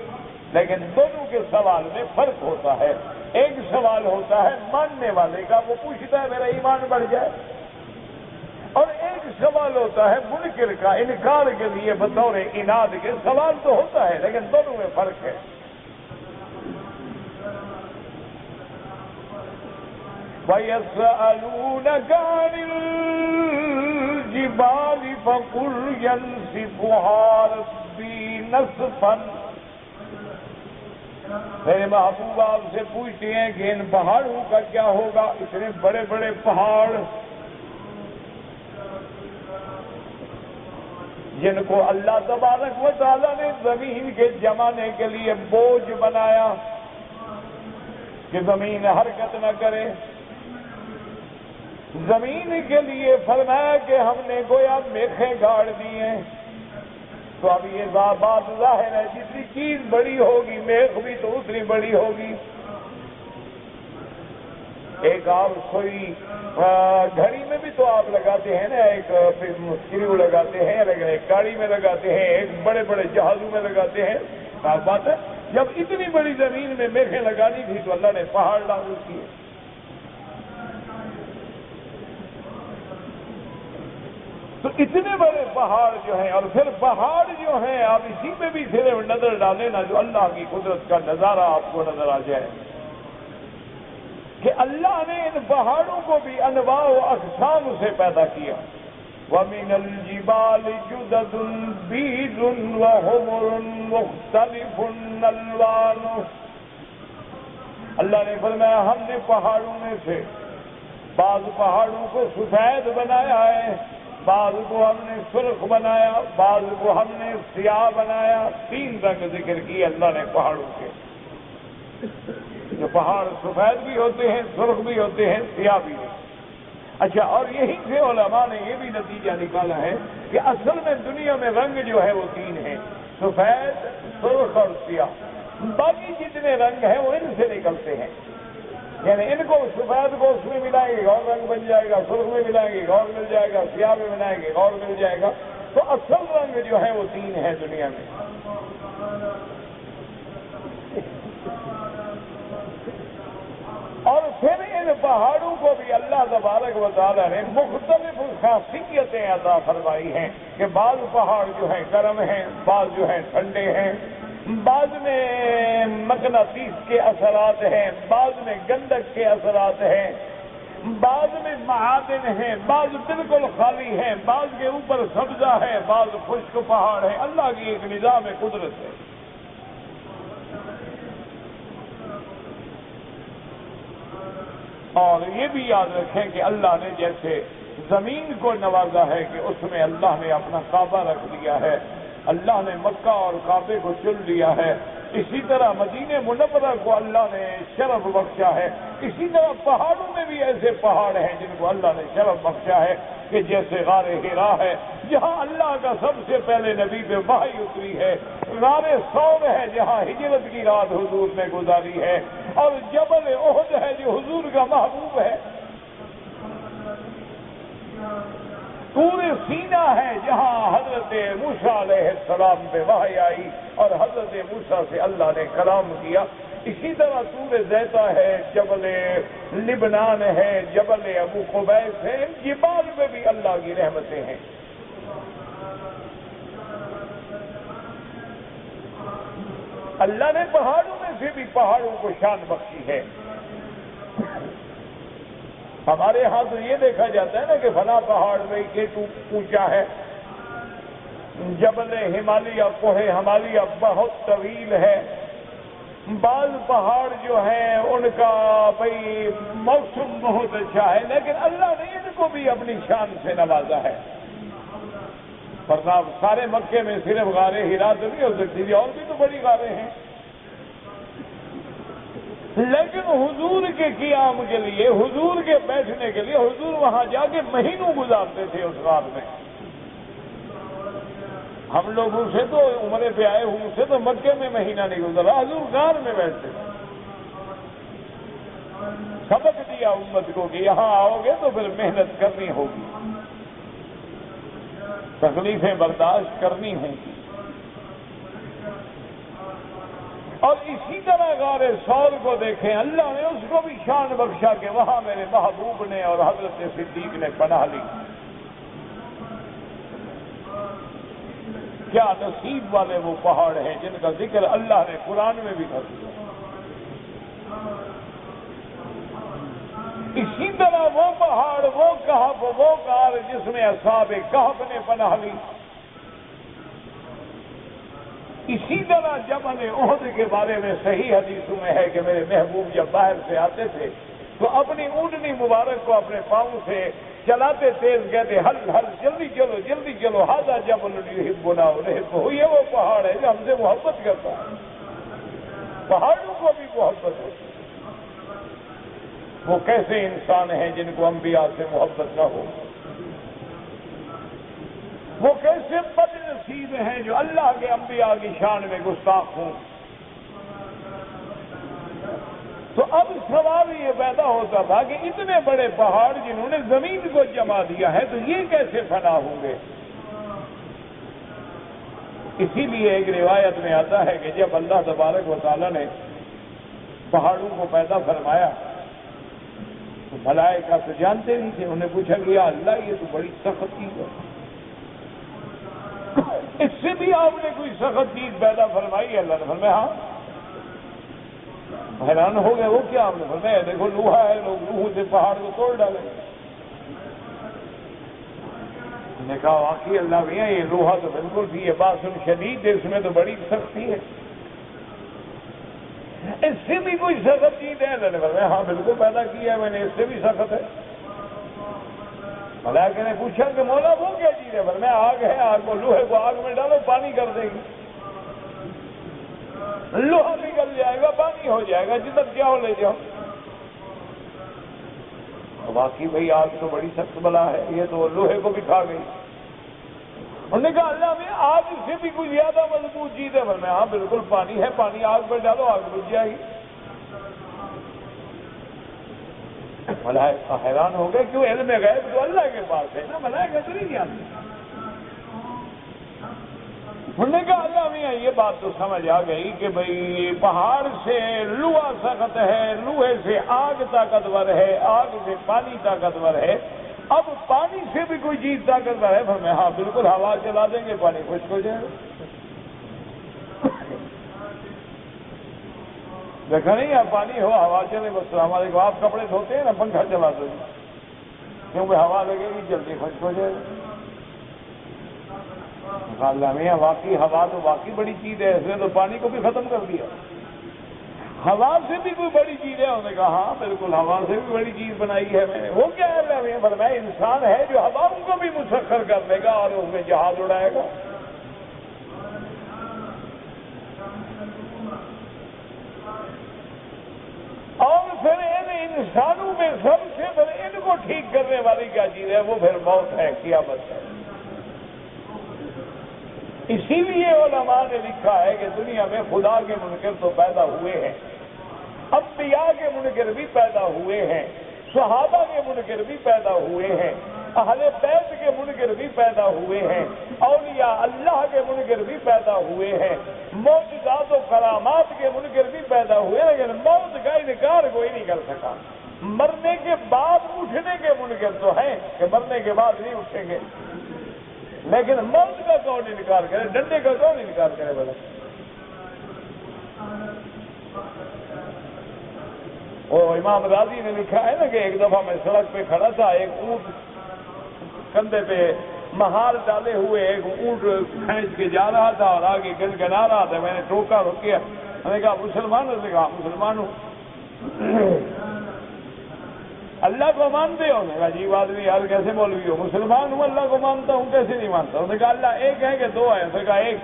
لیکن دونوں کے سوال میں فرق ہوتا ہے۔ ایک سوال ہوتا ہے ماننے والے کا، وہ پوچھتا ہے میرا ایمان بڑھ جائے، اور ایک سوال ہوتا ہے منکر کا، انکار کے لیے بطور اناد کے سوال تو ہوتا ہے، لیکن دونوں میں فرق ہے۔ وَيَسْأَلُونَكَ عَنِ الْجِبَالِ فَقُلْ يَنسِفُهَا رَبِّي نَسْفًا۔ میرے محبوب آپ سے پوچھتے ہیں کہ ان پہاڑوں کا کیا ہوگا، اتنے بڑے بڑے پہاڑ جن کو اللہ تبارک و تعالیٰ نے زمین کے جمانے کے لیے بوجھ بنایا کہ زمین حرکت نہ کرے، زمین کے لیے فرمایا کہ ہم نے گویا میخیں گاڑ دی ہیں، تو اب یہ بات ظاہر ہے جتنی چیز بڑی ہوگی میخ بھی تو اتنی بڑی ہوگی۔ ایک آپ کوئی گھڑی میں بھی تو آپ لگاتے ہیں نا، ایک سکرو لگاتے ہیں، لیکن ایک گاڑی میں لگاتے ہیں، ایک بڑے بڑے جہازوں میں لگاتے ہیں۔ صاف بات ہے جب اتنی بڑی زمین میں میخیں لگانی تھی تو اللہ نے پہاڑ لاگو کیے۔ تو اتنے بڑے پہاڑ جو ہیں، اور پھر پہاڑ جو ہیں آپ اسی پہ بھی صرف نظر ڈالیں نا، جو اللہ کی قدرت کا نظارہ آپ کو نظر آ جائے کہ اللہ نے ان پہاڑوں کو بھی انواع و اقسام سے پیدا کیا۔ وَمِنَ الْجِبَالِ جُدَدٌ بِيضٌ وَحُمُرٌ مُخْتَلِفٌ أَلْوَانُهُ۔ اللہ نے فرمایا ہم نے پہاڑوں میں سے بعض پہاڑوں کو سفید بنایا ہے، بعض کو ہم نے سرخ بنایا، بعض کو ہم نے سیاہ بنایا۔ 3 رنگ ذکر کیے اللہ نے پہاڑوں کے، جو پہاڑ سفید بھی ہوتے ہیں، سرخ بھی ہوتے ہیں، سیاہ بھی ہوتے ہیں۔ اچھا، اور یہی سے علماء نے یہ بھی نتیجہ نکالا ہے کہ اصل میں دنیا میں رنگ جو ہے وہ 3 ہیں، سفید، سرخ اور سیاہ۔ باقی جتنے رنگ ہیں وہ ان سے نکلتے ہیں، یعنی ان کو سفید کو اس میں ملائیں گے اور رنگ بن جائے گا، سرخ میں ملائیں گے اور مل جائے گا، سیاہ میں ملائیں گے اور مل جائے گا۔ تو اصل رنگ جو ہے وہ 3 ہیں دنیا میں۔ اور پھر ان پہاڑوں کو بھی اللہ تبارک و تعالیٰ نے مختلف خاصیتیں عطا فرمائی ہیں کہ بعض پہاڑ جو ہیں گرم ہیں، بعض جو ہیں ٹھنڈے ہیں، بعض میں مقناطیس کے اثرات ہیں، بعض میں گندک کے اثرات ہیں، بعض میں معادن ہیں، بعض بالکل خالی ہیں، بعض کے اوپر سبزہ ہے، بعض خشک پہاڑ ہے۔ اللہ کی ایک نظام قدرت ہے۔ اور یہ بھی یاد رکھیں کہ اللہ نے جیسے زمین کو نوازا ہے کہ اس میں اللہ نے اپنا کعبہ رکھ دیا ہے، اللہ نے مکہ اور کعبے کو چن لیا ہے، اسی طرح مدینہ منورہ کو اللہ نے شرف بخشا ہے، اسی طرح پہاڑوں میں بھی ایسے پہاڑ ہیں جن کو اللہ نے شرف بخشا ہے کہ جیسے غار ہرا ہے جہاں اللہ کا سب سے پہلے نبی پہ وحی اتری ہے، غار ثور ہے جہاں ہجرت کی رات حضور نے گزاری ہے، اور جبل احد ہے جو حضور کا محبوب ہے، طور سینا ہے جہاں حضرت موسیٰ علیہ السلام پہ وحی آئی اور حضرت موسیٰ سے اللہ نے کلام کیا۔ اسی طرح طور زیتہ ہے، جبل لبنان ہے، جبل ابو قبیس ہے، ان جبال میں بھی اللہ کی رحمتیں ہیں۔ اللہ نے پہاڑوں میں سے بھی پہاڑوں کو شان بخشی ہے۔ ہمارے ہاں تو یہ دیکھا جاتا ہے نا کہ فلاں پہاڑ میں کہ اونچا ہے، جبل ہمالیہ کوہ ہمالیہ بہت طویل ہے، بعض پہاڑ جو ہیں ان کا بھئی موسم بہت اچھا ہے، لیکن اللہ نے ان کو بھی اپنی شان سے نوازا ہے، ورنہ سارے مکے میں صرف غار ہرا تو نہیں ہو سکتی تھی، اور بھی تو بڑی غاریں ہیں، لیکن حضور کے قیام کے لیے، حضور کے بیٹھنے کے لیے حضور وہاں جا کے مہینوں گزارتے تھے اس غار میں۔ ہم لوگوں سے تو عمرے پہ آئے ہوں سے تو مکے میں مہینہ نہیں گزرا، حضور غار میں بیٹھتے تھے۔ سبق دیا امت کو کہ یہاں آؤ گے تو پھر محنت کرنی ہوگی، تکلیفیں برداشت کرنی ہوں گی، اور اسی طرح غار ثور کو دیکھیں، اللہ نے اس کو بھی شان بخشا کہ وہاں میرے محبوب نے اور حضرت صدیق نے پناہ لی۔ کیا نصیب والے وہ پہاڑ ہیں جن کا ذکر اللہ نے قرآن میں بھی کر دیا۔ اسی طرح وہ پہاڑ، وہ کہف، وہ غار جس میں اصحاب کہف نے پناہ لی، اسی طرح جبل احد کے بارے میں صحیح حدیثوں میں ہے کہ میرے محبوب جب باہر سے آتے تھے تو اپنی اونٹنی مبارک کو اپنے پاؤں سے چلاتے تیز کہتے ہل ہل، جلدی چلو جلدی چلو، ھذا جبل یحبنا ونحبہ، یہ وہ پہاڑ ہے جو ہم سے محبت کرتا ہے۔ پہاڑوں کو بھی محبت ہوتی ہے۔ وہ کیسے انسان ہیں جن کو انبیاء سے محبت نہ ہو؟ وہ کیسے بد نصیب ہیں جو اللہ کے انبیاء کی شان میں گستاخ ہوں؟ تو اب سوال یہ پیدا ہوتا تھا کہ اتنے بڑے پہاڑ جنہوں نے زمین کو جما دیا ہے تو یہ کیسے فنا ہوں گے؟ اسی لیے ایک روایت میں آتا ہے کہ جب اللہ تبارک و تعالیٰ نے پہاڑوں کو پیدا فرمایا تو ملائکہ تو جانتے نہیں تھے، انہوں نے پوچھا کہ یا اللہ یہ تو بڑی سخت چیز ہے، اس سے بھی آپ نے کوئی سخت چیز پیدا فرمائی ہے؟ اللہ نے فرمایا ہاں۔ حیران ہو گئے، وہ کیا؟ آپ نے فرمایا دیکھو لوہا ہے، لوگ لوہوں سے پہاڑ کو توڑ ڈالیں۔ نے کہا واقعی اللہ بھیا یہ لوہا تو بالکل بھی یہ بات شدید ہے، اس میں تو بڑی سختی ہے، اس سے بھی کوئی سخت چیز ہے؟ اللہ نے فرمایا ہاں بالکل پیدا کیا ہے میں نے، اس سے بھی سخت ہے۔ ملائکہ نے پوچھا کہ مولا وہ کیا چیز ہے؟ فرمایا آگ ہے، آگ کو لوہے کو آگ میں ڈالو پانی کر دے گی، لوہا نکل جائے گا، پانی ہو جائے گا، جدھر جاؤ لے جاؤ۔ واقعی بھائی آگ تو بڑی سخت بلا ہے، یہ تو لوہے کو بھی کھا گئی۔ انہوں نے کہا اللہ میں آگ سے بھی کوئی زیادہ مضبوط چیز ہے؟ فرمایا ہاں بالکل پانی ہے، پانی آگ پر ڈالو آگ بجھ جائے گی۔ ملائکہ حیران ہو گئے، کیوں؟ علم غیب تو اللہ کے پاس ہے نا، ملائکہ تو نہیں جانتے۔ انہوں نے کہا اللہ میاں یہ بات تو سمجھ آ گئی کہ بھئی پہاڑ سے لوہا سخت ہے، لوہے سے آگ طاقتور ہے، آگ سے پانی طاقتور ہے، اب پانی سے بھی کوئی چیز طاقتور ہے؟ فرمایا ہاں بالکل، ہوا چلا دیں گے پانی خشک ہو جائے گا۔ دیکھا نہیں آپ پانی ہو ہوا چلے بس ہمارے کو، آپ کپڑے دھوتے ہیں نا پنکھا چلا دو کیونکہ ہوا لگے گی جلدی خشک ہو جائے گا۔ اللہ میاں واقعی ہوا تو واقعی بڑی چیز ہے، اس نے تو پانی کو بھی ختم کر دیا۔ ہوا سے بھی کوئی بڑی چیز ہے؟ انہوں نے کہا ہاں بالکل ہوا سے بھی بڑی چیز بنائی ہے میں نے۔ وہ کیا ہے؟ اللہ میاں فرمایا انسان ہے جو ہواؤں کو بھی مسخر کر دے گا اور اس میں جہاز اڑائے گا۔ اور پھر ان انسانوں میں سب سے پھر ان کو ٹھیک کرنے والی کیا چیز ہے؟ وہ پھر موت ہے، قیامت ہے۔ اسی لیے علماء نے لکھا ہے کہ دنیا میں خدا کے منکر تو پیدا ہوئے ہیں، انبیاء کے منکر بھی پیدا ہوئے ہیں، صحابہ کے منکر بھی پیدا ہوئے ہیں، اہل بیت کے منکر بھی پیدا ہوئے ہیں، اولیاء اللہ کے منکر بھی پیدا ہوئے ہیں، معجزات و کرامات کے منکر بھی پیدا ہوئے ہیں، لیکن موت کا انکار کوئی نہیں کر سکا۔ مرنے کے بعد اٹھنے کے منکر تو ہیں کہ مرنے کے بعد نہیں اٹھیں گے، لیکن موت کا کون انکار کرے؟ ڈنڈے کا کون انکار کرے؟ بولے وہ امام راضی نے لکھا ہے نا کہ ایک دفعہ میں سڑک پہ کھڑا تھا، ایک اونٹ کندھے پہ مہار ڈالے ہوئے ایک اونٹ کھینچ کے جا رہا تھا اور آگے گنگنا رہا تھا۔ میں نے ٹوکا، روکیا، میں نے کہا مسلمان؟ اس نے کہا مسلمان ہوں۔ اللہ کو مانتے ہو؟ نے کہا عجیب آدمی یار، کیسے مولوی ہو؟ مسلمان ہوں، اللہ کو مانتا ہوں، کیسے نہیں مانتا؟ انہوں نے کہا اللہ ایک ہے کہ دو ہے؟ انہوں نے کہا ایک۔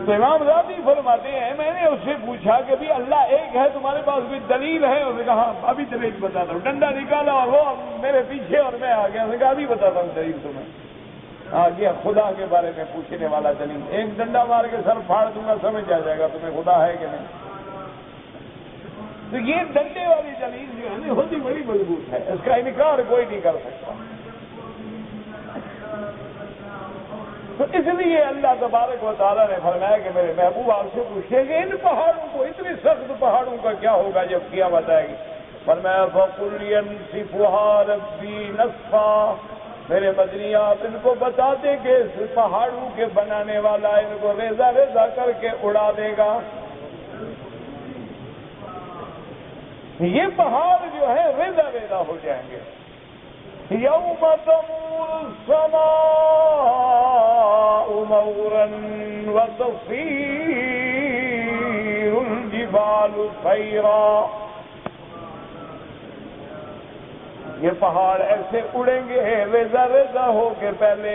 تو امام راضی فرماتے ہیں میں نے اس سے پوچھا کہ بھی اللہ ایک ہے، تمہارے پاس کوئی دلیل ہے؟ انہوں نے کہا ہاں ابھی دلیل بتاتا ہوں۔ ڈنڈا نکالا اور وہ میرے پیچھے اور میں آ گیا۔ انہوں نے کہا ابھی بتاتا ہوں دلیل تمہیں۔ آ گیا خدا کے بارے میں پوچھنے والا دلیل، ایک ڈنڈا مار کے سر پھاڑ دوں گا، سمجھ آ جائے گا تمہیں خدا ہے کہ نہیں۔ تو یہ ڈنڈے والی دلیل جو ہے نا ہوتی بڑی مضبوط ہے، اس کا انکار کوئی نہیں کر سکتا۔ تو اس لیے اللہ تبارک و تعالیٰ نے فرمایا کہ میرے محبوب آپ سے پوچھیں کہ ان پہاڑوں کو، اتنی سخت پہاڑوں کا کیا ہوگا جب قیامت آئے گی؟ فرمایا فَقُلْ يَنْسِفُهَا رَبِّي نَسْفًا، میرے مدنی آپ ان کو بتا دیں کہ اس پہاڑوں کے بنانے والا ان کو ریزہ ریزہ کر کے اڑا دے گا۔ یہ پہاڑ جو ہے ریزہ ریزہ ہو جائیں گے۔ یوم تمور السماء مورا وتصیر الجبال سیرا، یہ پہاڑ ایسے اڑیں گے ریزہ ریزہ ہو کے، پہلے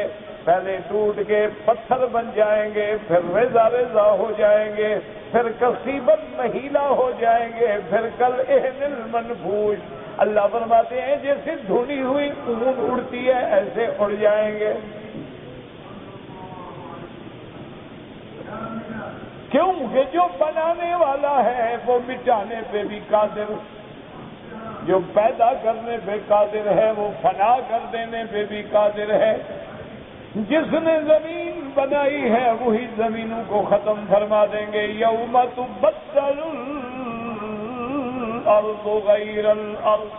ٹوٹ کے پتھر بن جائیں گے، پھر ریزہ ریزہ ہو جائیں گے، پھر کثیباً مہیلا ہو جائیں گے، پھر کل اہن المنفوش۔ اللہ فرماتے ہیں جیسے دھنی ہوئی اون اڑتی ہے ایسے اڑ جائیں گے۔ کیوں کہ جو بنانے والا ہے وہ مٹانے پہ بھی قادر، جو پیدا کرنے پہ قادر ہے وہ فنا کر دینے پہ بھی قادر ہے۔ جس نے زمین بنائی ہے وہی زمینوں کو ختم فرما دیں گے۔ یوم تبدل الارض غیر الارض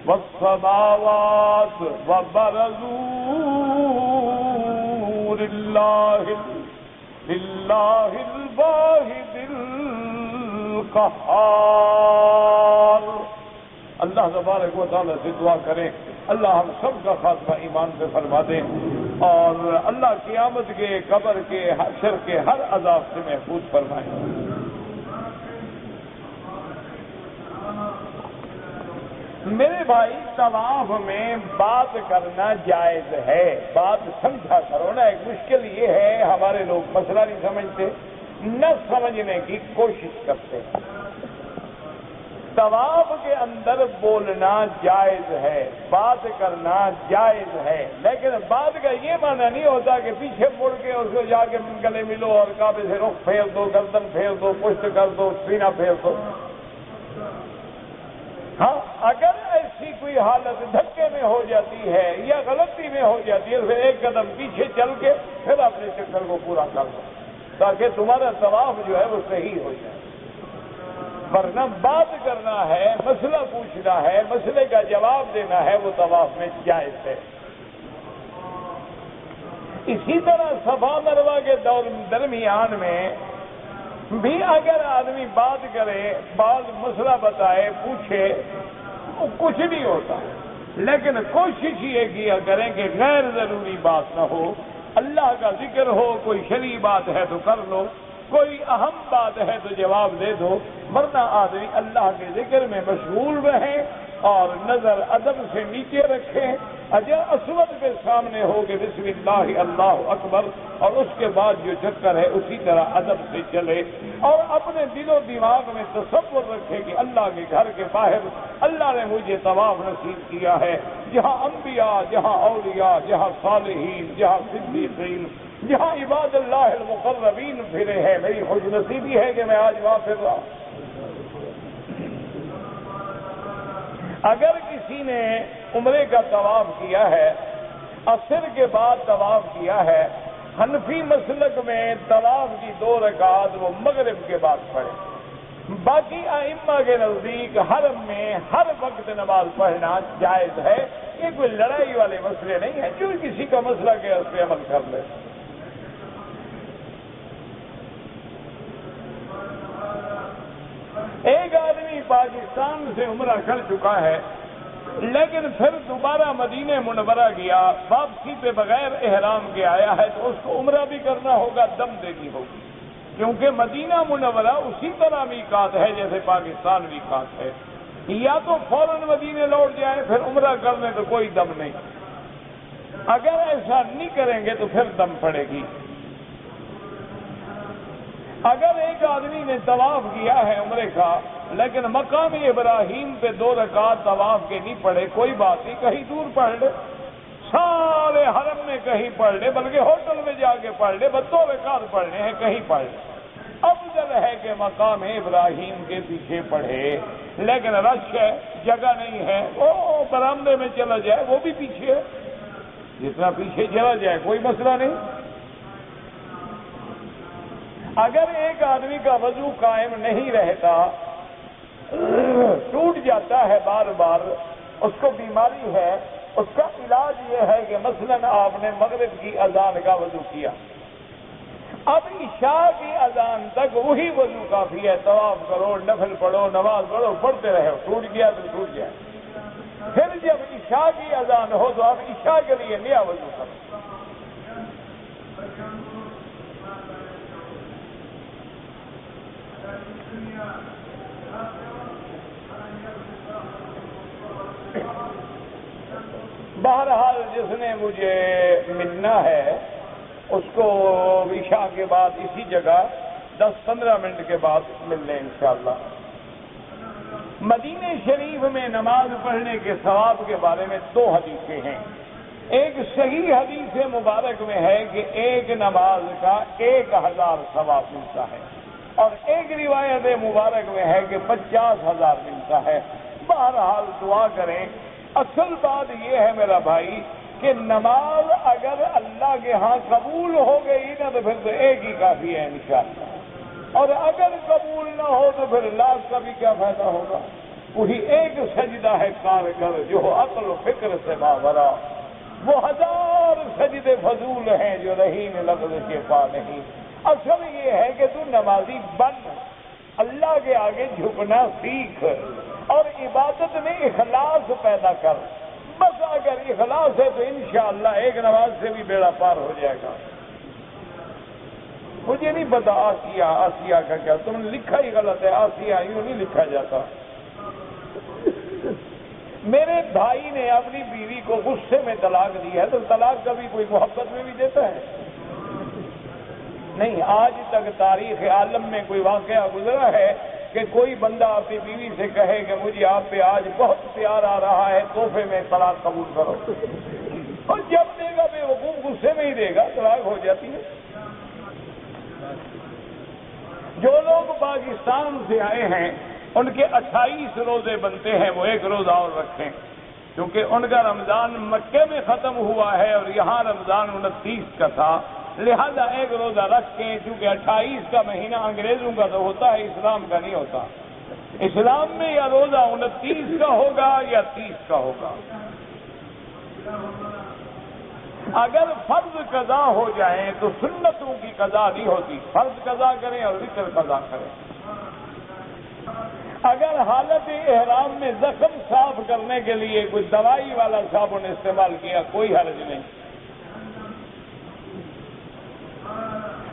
والسماوات وبرزوا للہ الواحد القہار۔ اللہ تبارک و تعالیٰ سے دعا کریں اللہ ہم سب کا خاتمہ ایمان سے فرما دیں، اور اللہ قیامت کے، قبر کے، حشر کے ہر عذاب سے محفوظ فرمائیں۔ میرے بھائی طواف میں بات کرنا جائز ہے، بات سمجھا کرو نا۔ ایک مشکل یہ ہے ہمارے لوگ مسئلہ نہیں سمجھتے، نہ سمجھنے کی کوشش کرتے ہیں۔ طواف کے اندر بولنا جائز ہے، بات کرنا جائز ہے، لیکن بات کا یہ معنی نہیں ہوتا کہ پیچھے مڑ کے اس کو جا کے گلے ملو اور کعبے سے رخ پھیر دو، گردن پھیر دو، پشت کر دو، سینہ پھیر دو۔ ہاں اگر ایسی کوئی حالت دھکے میں ہو جاتی ہے یا غلطی میں ہو جاتی ہے پھر ایک قدم پیچھے چل کے پھر اپنے چکر کو پورا کر دو تاکہ تمہارا طواف جو ہے وہ صحیح ہو جائے۔ ورنہ بات کرنا ہے، مسئلہ پوچھنا ہے، مسئلے کا جواب دینا ہے، وہ طواف میں جائز ہے۔ اسی طرح صفا مروہ کے درمیان میں بھی اگر آدمی بات کرے، بعض مسئلہ بتائے، پوچھے، تو کچھ نہیں ہوتا، لیکن کوشش یہ کیا کریں کہ غیر ضروری بات نہ ہو، اللہ کا ذکر ہو، کوئی شرعی بات ہے تو کر لو، کوئی اہم بات ہے تو جواب دے دو، ورنہ آدمی اللہ کے ذکر میں مشغول رہے، اور نظر ادب سے نیچے رکھیں. حجر اسود کے سامنے ہوگے بسم اللہ اللہ اکبر، اور اس کے بعد جو چکر ہے اسی طرح ادب سے چلے، اور اپنے دل و دماغ میں تصور رکھے کہ اللہ کے گھر کے باہر اللہ نے مجھے طواف نصیب کیا ہے، جہاں انبیاء، جہاں اولیاء، جہاں صالحین، جہاں صدیقین، جہاں عباد اللہ المقربین پھرے ہیں. میری خوش نصیبی ہے کہ میں آج وہاں پھر رہا ہوں. اگر کسی نے عمرے کا طواف کیا ہے، عصر کے بعد طواف کیا ہے، حنفی مسلک میں طواف کی 2 رکعات وہ مغرب کے بعد پڑھے. باقی ائمہ کے نزدیک حرم میں ہر وقت نماز پڑھنا جائز ہے. یہ کوئی لڑائی والے مسئلے نہیں ہیں، جو کسی کا مسئلہ کہ اس پہ عمل کر لے. ایک آدمی پاکستان سے عمرہ کر چکا ہے، لیکن پھر دوبارہ مدینہ منورہ گیا، واپسی پہ بغیر احرام کے آیا ہے، تو اس کو عمرہ بھی کرنا ہوگا، دم دینی ہوگی، کیونکہ مدینہ منورہ اسی طرح میقات ہے جیسے پاکستان میقات ہے. یا تو فوراً مدینہ لوٹ جائیں، پھر عمرہ کرنے تو کوئی دم نہیں. اگر ایسا نہیں کریں گے تو پھر دم پڑے گی. اگر ایک آدمی نے طواف کیا ہے عمرے کا، لیکن مقام ابراہیم پہ 2 رکعات طواف کے نہیں پڑھے، کوئی بات نہیں، کہیں دور پڑھ لے، سارے حرم میں کہیں پڑھ لے، بلکہ ہوٹل میں جا کے پڑھ لے، بس 2 رکعات پڑھنے ہیں، کہیں پڑھ لے. افضل ہے کہ مقام ابراہیم کے پیچھے پڑھے، لیکن رش ہے، جگہ نہیں ہے، وہ برآمدے میں چلا جائے، وہ بھی پیچھے ہے، جتنا پیچھے چلا جائے کوئی مسئلہ نہیں. اگر ایک آدمی کا وضو قائم نہیں رہتا، ٹوٹ جاتا ہے بار بار، اس کو بیماری ہے، اس کا علاج یہ ہے کہ مثلاً آپ نے مغرب کی اذان کا وضو کیا، اب عشاء کی اذان تک وہی وضو کافی ہے، طواف کرو، نفل پڑھو، نماز پڑھو، پڑھتے رہو، ٹوٹ گیا تو ٹوٹ گیا. پھر جب عشاء کی اذان ہو تو آپ عشاء کے لیے نیا وضو کرو. بہرحال جس نے مجھے ملنا ہے اس کو عشاء کے بعد اسی جگہ 10-15 منٹ کے بعد مل لیں انشاءاللہ. مدینہ شریف میں نماز پڑھنے کے ثواب کے بارے میں 2 حدیثیں ہیں. ایک صحیح حدیث مبارک میں ہے کہ ایک نماز کا 1000 ثواب ملتا ہے، اور ایک روایت مبارک میں ہے کہ 50,000 ملتا ہے. بہرحال دعا کریں. اصل بات یہ ہے میرا بھائی کہ نماز اگر اللہ کے ہاں قبول ہو گئی نا تو پھر تو ایک ہی کافی ہے انشاءاللہ، اور اگر قبول نہ ہو تو پھر لاکھ کا بھی کیا فائدہ ہوگا. وہی ایک سجدہ ہے کارگر جو عقل و فکر سے باورا، وہ 1000 سجدے فضول ہیں جو رہین لفظ کے پا نہیں. اصل یہ ہے کہ تو نمازی بن، اللہ کے آگے جھکنا سیکھ، اور عبادت میں اخلاص پیدا کر. بس اگر اخلاص ہے تو انشاءاللہ ایک نماز سے بھی بیڑا پار ہو جائے گا. مجھے نہیں پتا آسیہ کا کیا، تم نے لکھا ہی غلط ہے، آسیہ یوں نہیں لکھا جاتا. میرے بھائی نے اپنی بیوی کو غصے میں طلاق دی ہے، تو طلاق کبھی کوئی محبت میں بھی دیتا ہے؟ نہیں. آج تک تاریخ عالم میں کوئی واقعہ گزرا ہے کہ کوئی بندہ اپنی بیوی سے کہے کہ مجھے آپ پہ آج بہت پیار آ رہا ہے، تحفے میں طلاق قبول کرو، اور جب دے گا بے وقوف غصے میں ہی دے گا، طلاق ہو جاتی ہے. جو لوگ پاکستان سے آئے ہیں ان کے 28 روزے بنتے ہیں، وہ 1 روزہ اور رکھیں، کیونکہ ان کا رمضان مکے میں ختم ہوا ہے اور یہاں رمضان 29 کا تھا، لہذا 1 روزہ رکھ کے، کیونکہ 28 کا مہینہ انگریزوں کا تو ہوتا ہے، اسلام کا نہیں ہوتا. اسلام میں یا روزہ 29 کا ہوگا یا 30 کا ہوگا. اگر فرض قضا ہو جائیں تو سنتوں کی قضا نہیں ہوتی، فرض قضا کریں اور وتر قضا کریں. اگر حالت احرام میں زخم صاف کرنے کے لیے کوئی دوائی والا صابن استعمال کیا کوئی حرج نہیں.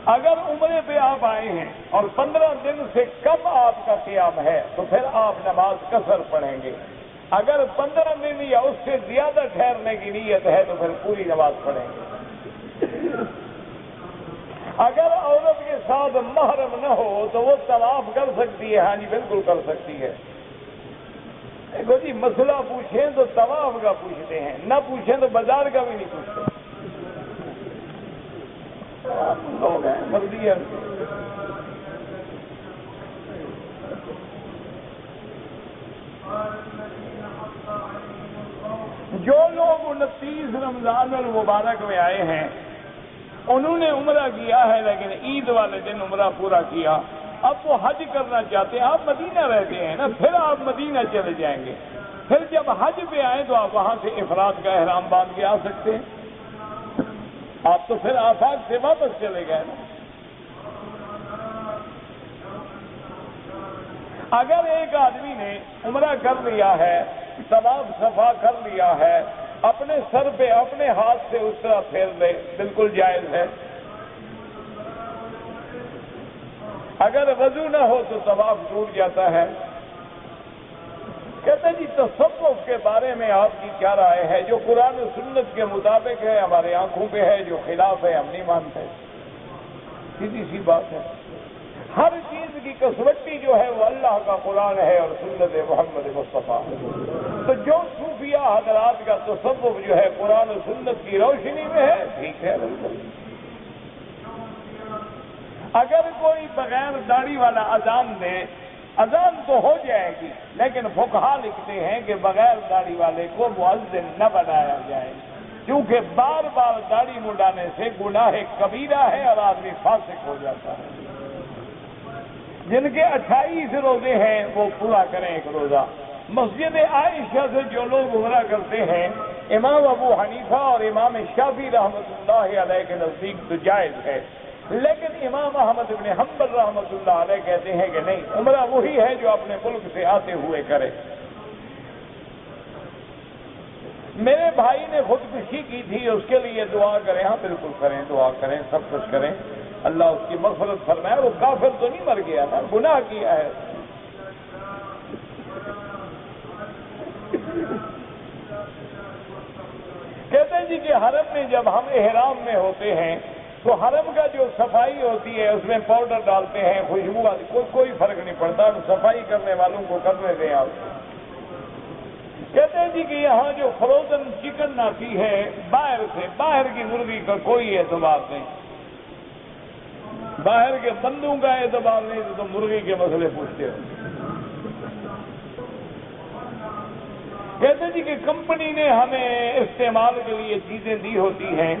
اگر عمرے پہ آپ آئے ہیں اور 15 دن سے کم آپ کا قیام ہے تو پھر آپ نماز قصر پڑھیں گے. اگر 15 دن یا اس سے زیادہ ٹھہرنے کی نیت ہے تو پھر پوری نماز پڑھیں گے۔ اگر عورت کے ساتھ محرم نہ ہو تو وہ طواف کر سکتی ہے، ہاں جی بالکل کر سکتی ہے۔ دیکھو جی، مسئلہ پوچھیں تو طواف کا پوچھتے ہیں، نہ پوچھیں تو بازار کا بھی نہیں پوچھتے۔ لوگ ہیں مرضی ہے۔ جو لوگ 29 رمضان المبارک میں آئے ہیں انہوں نے عمرہ کیا ہے، لیکن عید والے دن عمرہ پورا کیا، اب وہ حج کرنا چاہتے ہیں۔ آپ مدینہ رہتے ہیں نا، پھر آپ مدینہ چلے جائیں گے، پھر جب حج پہ آئیں تو آپ وہاں سے افراد کا احرام باندھ کے آ سکتے ہیں۔ آپ تو پھر آفاق سے واپس چلے گئے نا۔ اگر ایک آدمی نے عمرہ کر لیا ہے، طواف صفا کر لیا ہے، اپنے سر پہ اپنے ہاتھ سے اس طرح پھیر دے، بالکل جائز ہے۔ اگر وضو نہ ہو تو طواف ٹوٹ جاتا ہے۔ کہتے ہیں جی تصوف کے بارے میں آپ کی کیا رائے ہے؟ جو قرآن و سنت کے مطابق ہے، ہمارے آنکھوں پہ ہے، جو خلاف ہے ہم نہیں مانتے۔ سیدھی سی بات ہے، ہر چیز کی کسوٹی جو ہے وہ اللہ کا قرآن ہے اور سنت محمد مصطفیٰ۔ تو جو صوفیہ حضرات کا تصوف جو ہے قرآن و سنت کی روشنی میں ہے، ٹھیک ہے بالکل۔ اگر کوئی بغیر داڑھی والا اذان دے، اذان تو ہو جائے گی، لیکن فقہا لکھتے ہیں کہ بغیر داڑھی والے کو مؤذن نہ بنایا جائے، کیونکہ بار بار داڑھی منڈانے سے گناہ کبیرہ ہے اور آدمی فاسق ہو جاتا ہے۔ جن کے 28 روزے ہیں وہ پورا کریں ایک روزہ۔ مسجد عائشہ سے جو لوگ عمرہ کرتے ہیں، امام ابو حنیفہ اور امام شافعی رحمۃ اللہ علیہ کے نزدیک تو جائز ہے، لیکن امام احمد بن حنبل رحمۃ اللہ علیہ کہتے ہیں کہ نہیں، عمرہ وہی ہے جو اپنے ملک سے آتے ہوئے کرے۔ میرے بھائی نے خودکشی کی تھی، اس کے لیے دعا کریں۔ ہاں بالکل کریں، دعا کریں، سب کچھ کریں، اللہ اس کی مغفرت فرمائے۔ وہ کافر تو نہیں مر گیا نا، گناہ کیا ہے۔ کہتے ہیں جی کہ حرم میں جب ہم احرام میں ہوتے ہیں تو حرم کا جو صفائی ہوتی ہے اس میں پاؤڈر ڈالتے ہیں، خوشبو آتی، کوئی فرق نہیں پڑتا، صفائی کرنے والوں کو کرنے دیں آپ۔ کہتے ہیں جی کہ یہاں جو فروزن چکن آتی ہے باہر سے، باہر کی مرغی کا کوئی اعتبار نہیں، باہر کے بندوں کا اعتبار نہیں، تو مرغی کے مسئلے پوچھتے ہو۔ کہتے ہیں جی کہ کمپنی نے ہمیں استعمال کے لیے چیزیں دی ہوتی ہیں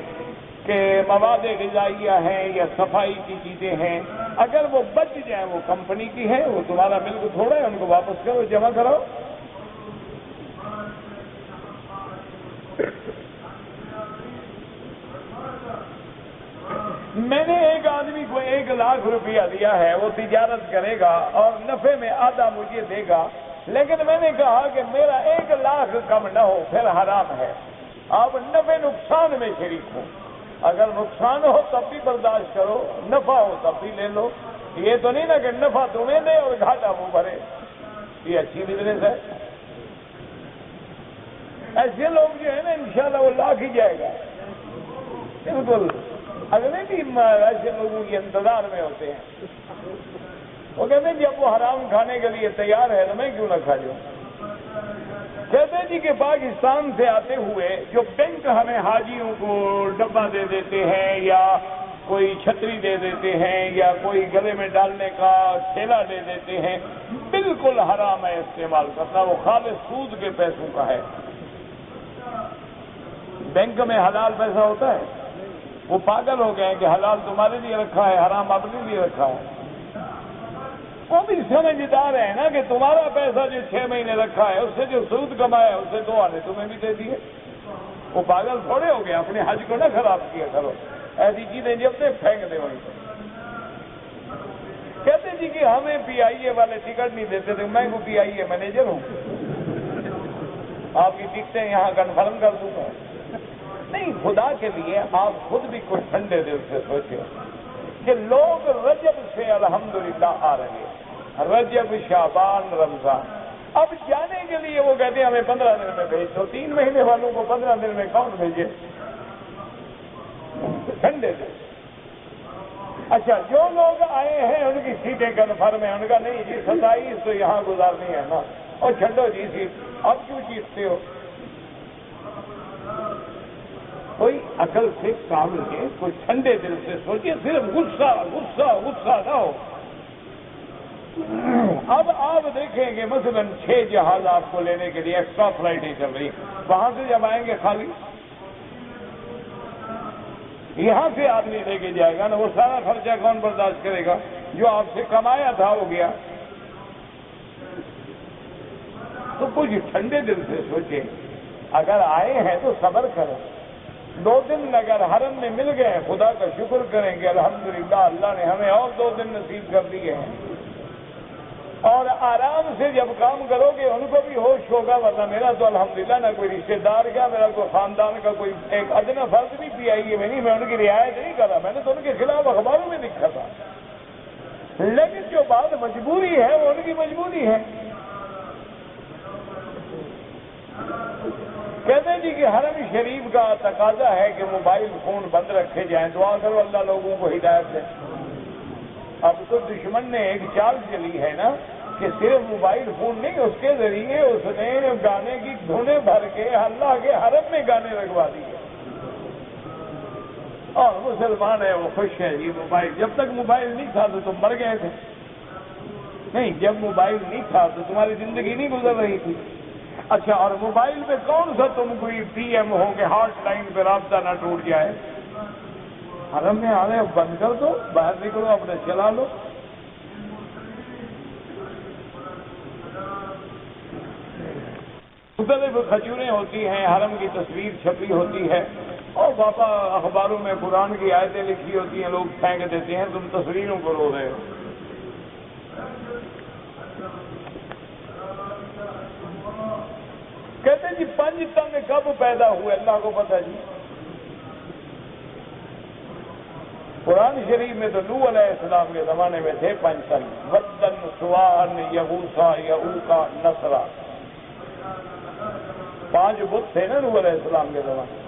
کہ مواد غذائیہ ہیں یا صفائی کی چیزیں ہیں، اگر وہ بچ جائیں وہ کمپنی کی ہے، وہ تمہارا ملک تھوڑا ہے، ان کو واپس کرو، جمع کرو۔ میں نے ایک آدمی کو 1 لاکھ روپیہ دیا ہے، وہ تجارت کرے گا اور نفع میں آدھا مجھے دے گا، لیکن میں نے کہا کہ میرا 1 لاکھ کم نہ ہو، پھر حرام ہے۔ آپ نفع نقصان میں شریک ہو، اگر نقصان ہو تب بھی برداشت کرو، نفع ہو تب بھی لے لو۔ یہ تو نہیں نا کہ نفع تمہیں دے اور گھاٹا وہ بھرے، یہ اچھی بزنس ہے۔ ایسے لوگ جو ہے نا انشاءاللہ وہ لاکھ ہی جائے گا، بالکل۔ اگلے بھی ایسے لوگوں کے انتظار میں ہوتے ہیں، وہ کہتے ہیں جب وہ حرام کھانے کے لیے تیار ہے تو میں کیوں نہ کھا جاؤں۔ کہتے ہیں جی کہ پاکستان سے آتے ہوئے جو بینک ہمیں حاجیوں کو ڈبہ دے دیتے ہیں یا کوئی چھتری دے دیتے ہیں یا کوئی گلے میں ڈالنے کا تھیلا دے دیتے ہیں، بالکل حرام ہے استعمال کرنا، وہ خالص سود کے پیسوں کا ہے۔ بینک میں حلال پیسہ ہوتا ہے، وہ پاگل ہو گئے ہیں کہ حلال تمہارے لیے رکھا ہے، حرام اپنے لیے رکھا ہے۔ وہ بھی سمجھدار ہے نا کہ تمہارا پیسہ جو 6 مہینے رکھا ہے اس سے جو سود کمایا ہے اس سے 2 آنے تمہیں بھی دے دیے۔ وہ پاگل تھوڑے ہو گئے، اپنے حج کو نہ خراب کیا کرو، ایسی چیزیں جب سے پھینک دے وہیں پر۔ کہتے جی کہ ہمیں پی آئی اے والے ٹکٹ نہیں دیتے تھے، میں کو پی آئی اے مینیجر ہوں، آپ کی ٹکٹیں یہاں کنفرم کر دوں گا۔ نہیں، خدا کے لیے آپ خود بھی کچھ ٹھنڈے دل سے سوچیں کہ لوگ رجب سے الحمدللہ آ رہے ہیں، رجب، شعبان، رمضان، اب جانے کے لیے وہ کہتے ہیں ہمیں 15 دن میں بھیج دو. 3 مہینے والوں کو 15 دن میں کون بھیجے؟ ٹھنڈے دن. اچھا جو لوگ آئے ہیں ان کی سیٹیں کنفرم ہیں، ان کا نہیں جی 27 تو یہاں گزارنی ہے نا، اور چھڈو جی سیٹ، اب کیوں چیختے ہو؟ کوئی عقل سے کام لے، کوئی ٹھنڈے دل سے سوچے، صرف غصہ غصہ غصہ نہ ہو. اب آپ دیکھیں گے مثلا 6 جہاز آپ کو لینے کے لیے ایکسٹرا فلائٹیں چل رہی، وہاں سے جب آئیں گے خالی، یہاں سے آدمی لے کے جائے گا نا، وہ سارا خرچہ کون برداشت کرے گا؟ جو آپ سے کمایا تھا ہو گیا. تو کچھ ٹھنڈے دل سے سوچے، اگر آئے ہیں تو صبر کریں. 2 دن اگر حرم میں مل گئے خدا کا شکر کریں گے، الحمدللہ اللہ نے ہمیں اور 2 دن نصیب کر دیے ہیں. اور آرام سے جب کام کرو گے ان کو بھی ہوش ہوگا، ورنہ میرا تو الحمدللہ نہ کوئی رشتے دار کیا، میرا کوئی خاندان کا کوئی ایک ادنا فرض بھی پی آئی ہے میں ان کی رعایت نہیں کرا، میں نے تو ان کے خلاف اخباروں میں لکھا تھا. لیکن جو بات مجبوری ہے وہ ان کی مجبوری ہے. کہتے ہیں جی کہ حرم شریف کا تقاضا ہے کہ موبائل فون بند رکھے جائیں، دعا کرو اللہ لوگوں کو ہدایت دے. اب تو دشمن نے ایک چال چلی ہے نا کہ صرف موبائل فون نہیں، اس کے ذریعے اس نے گانے کی دھنیں بھر کے اللہ کے حرم میں گانے لگوا دیے. اور مسلمان ہے وہ خوش ہے جی. موبائل جب تک موبائل نہیں تھا تو تم مر گئے تھے. نہیں، جب موبائل نہیں تھا تو تمہاری زندگی نہیں گزر رہی تھی. اچھا، اور موبائل پہ کون سا تم کوئی پی ایم ہو کہ ہاٹ لائن پہ رابطہ نہ ٹوٹ جائے؟ حرم میں آ رہے بند کر دو، باہر نکلو اپنے چلا لو. مختلف کھجوریں ہوتی ہیں، حرم کی تصویر چھپی ہوتی ہے، اور بابا اخباروں میں قرآن کی آیتیں لکھی ہوتی ہیں، لوگ پھینک دیتے ہیں، تم تصویروں کو رو رہے ہو. کہتے جی 5 تن کب پیدا ہوئے اللہ کو پتہ جی. قرآن شریف میں تو نوح علیہ السلام کے زمانے میں تھے 5 تن، ودن، سواعن، یغوثا، یعوقا، نصرا. 5 بت تھے نا نوح علیہ السلام کے زمانے.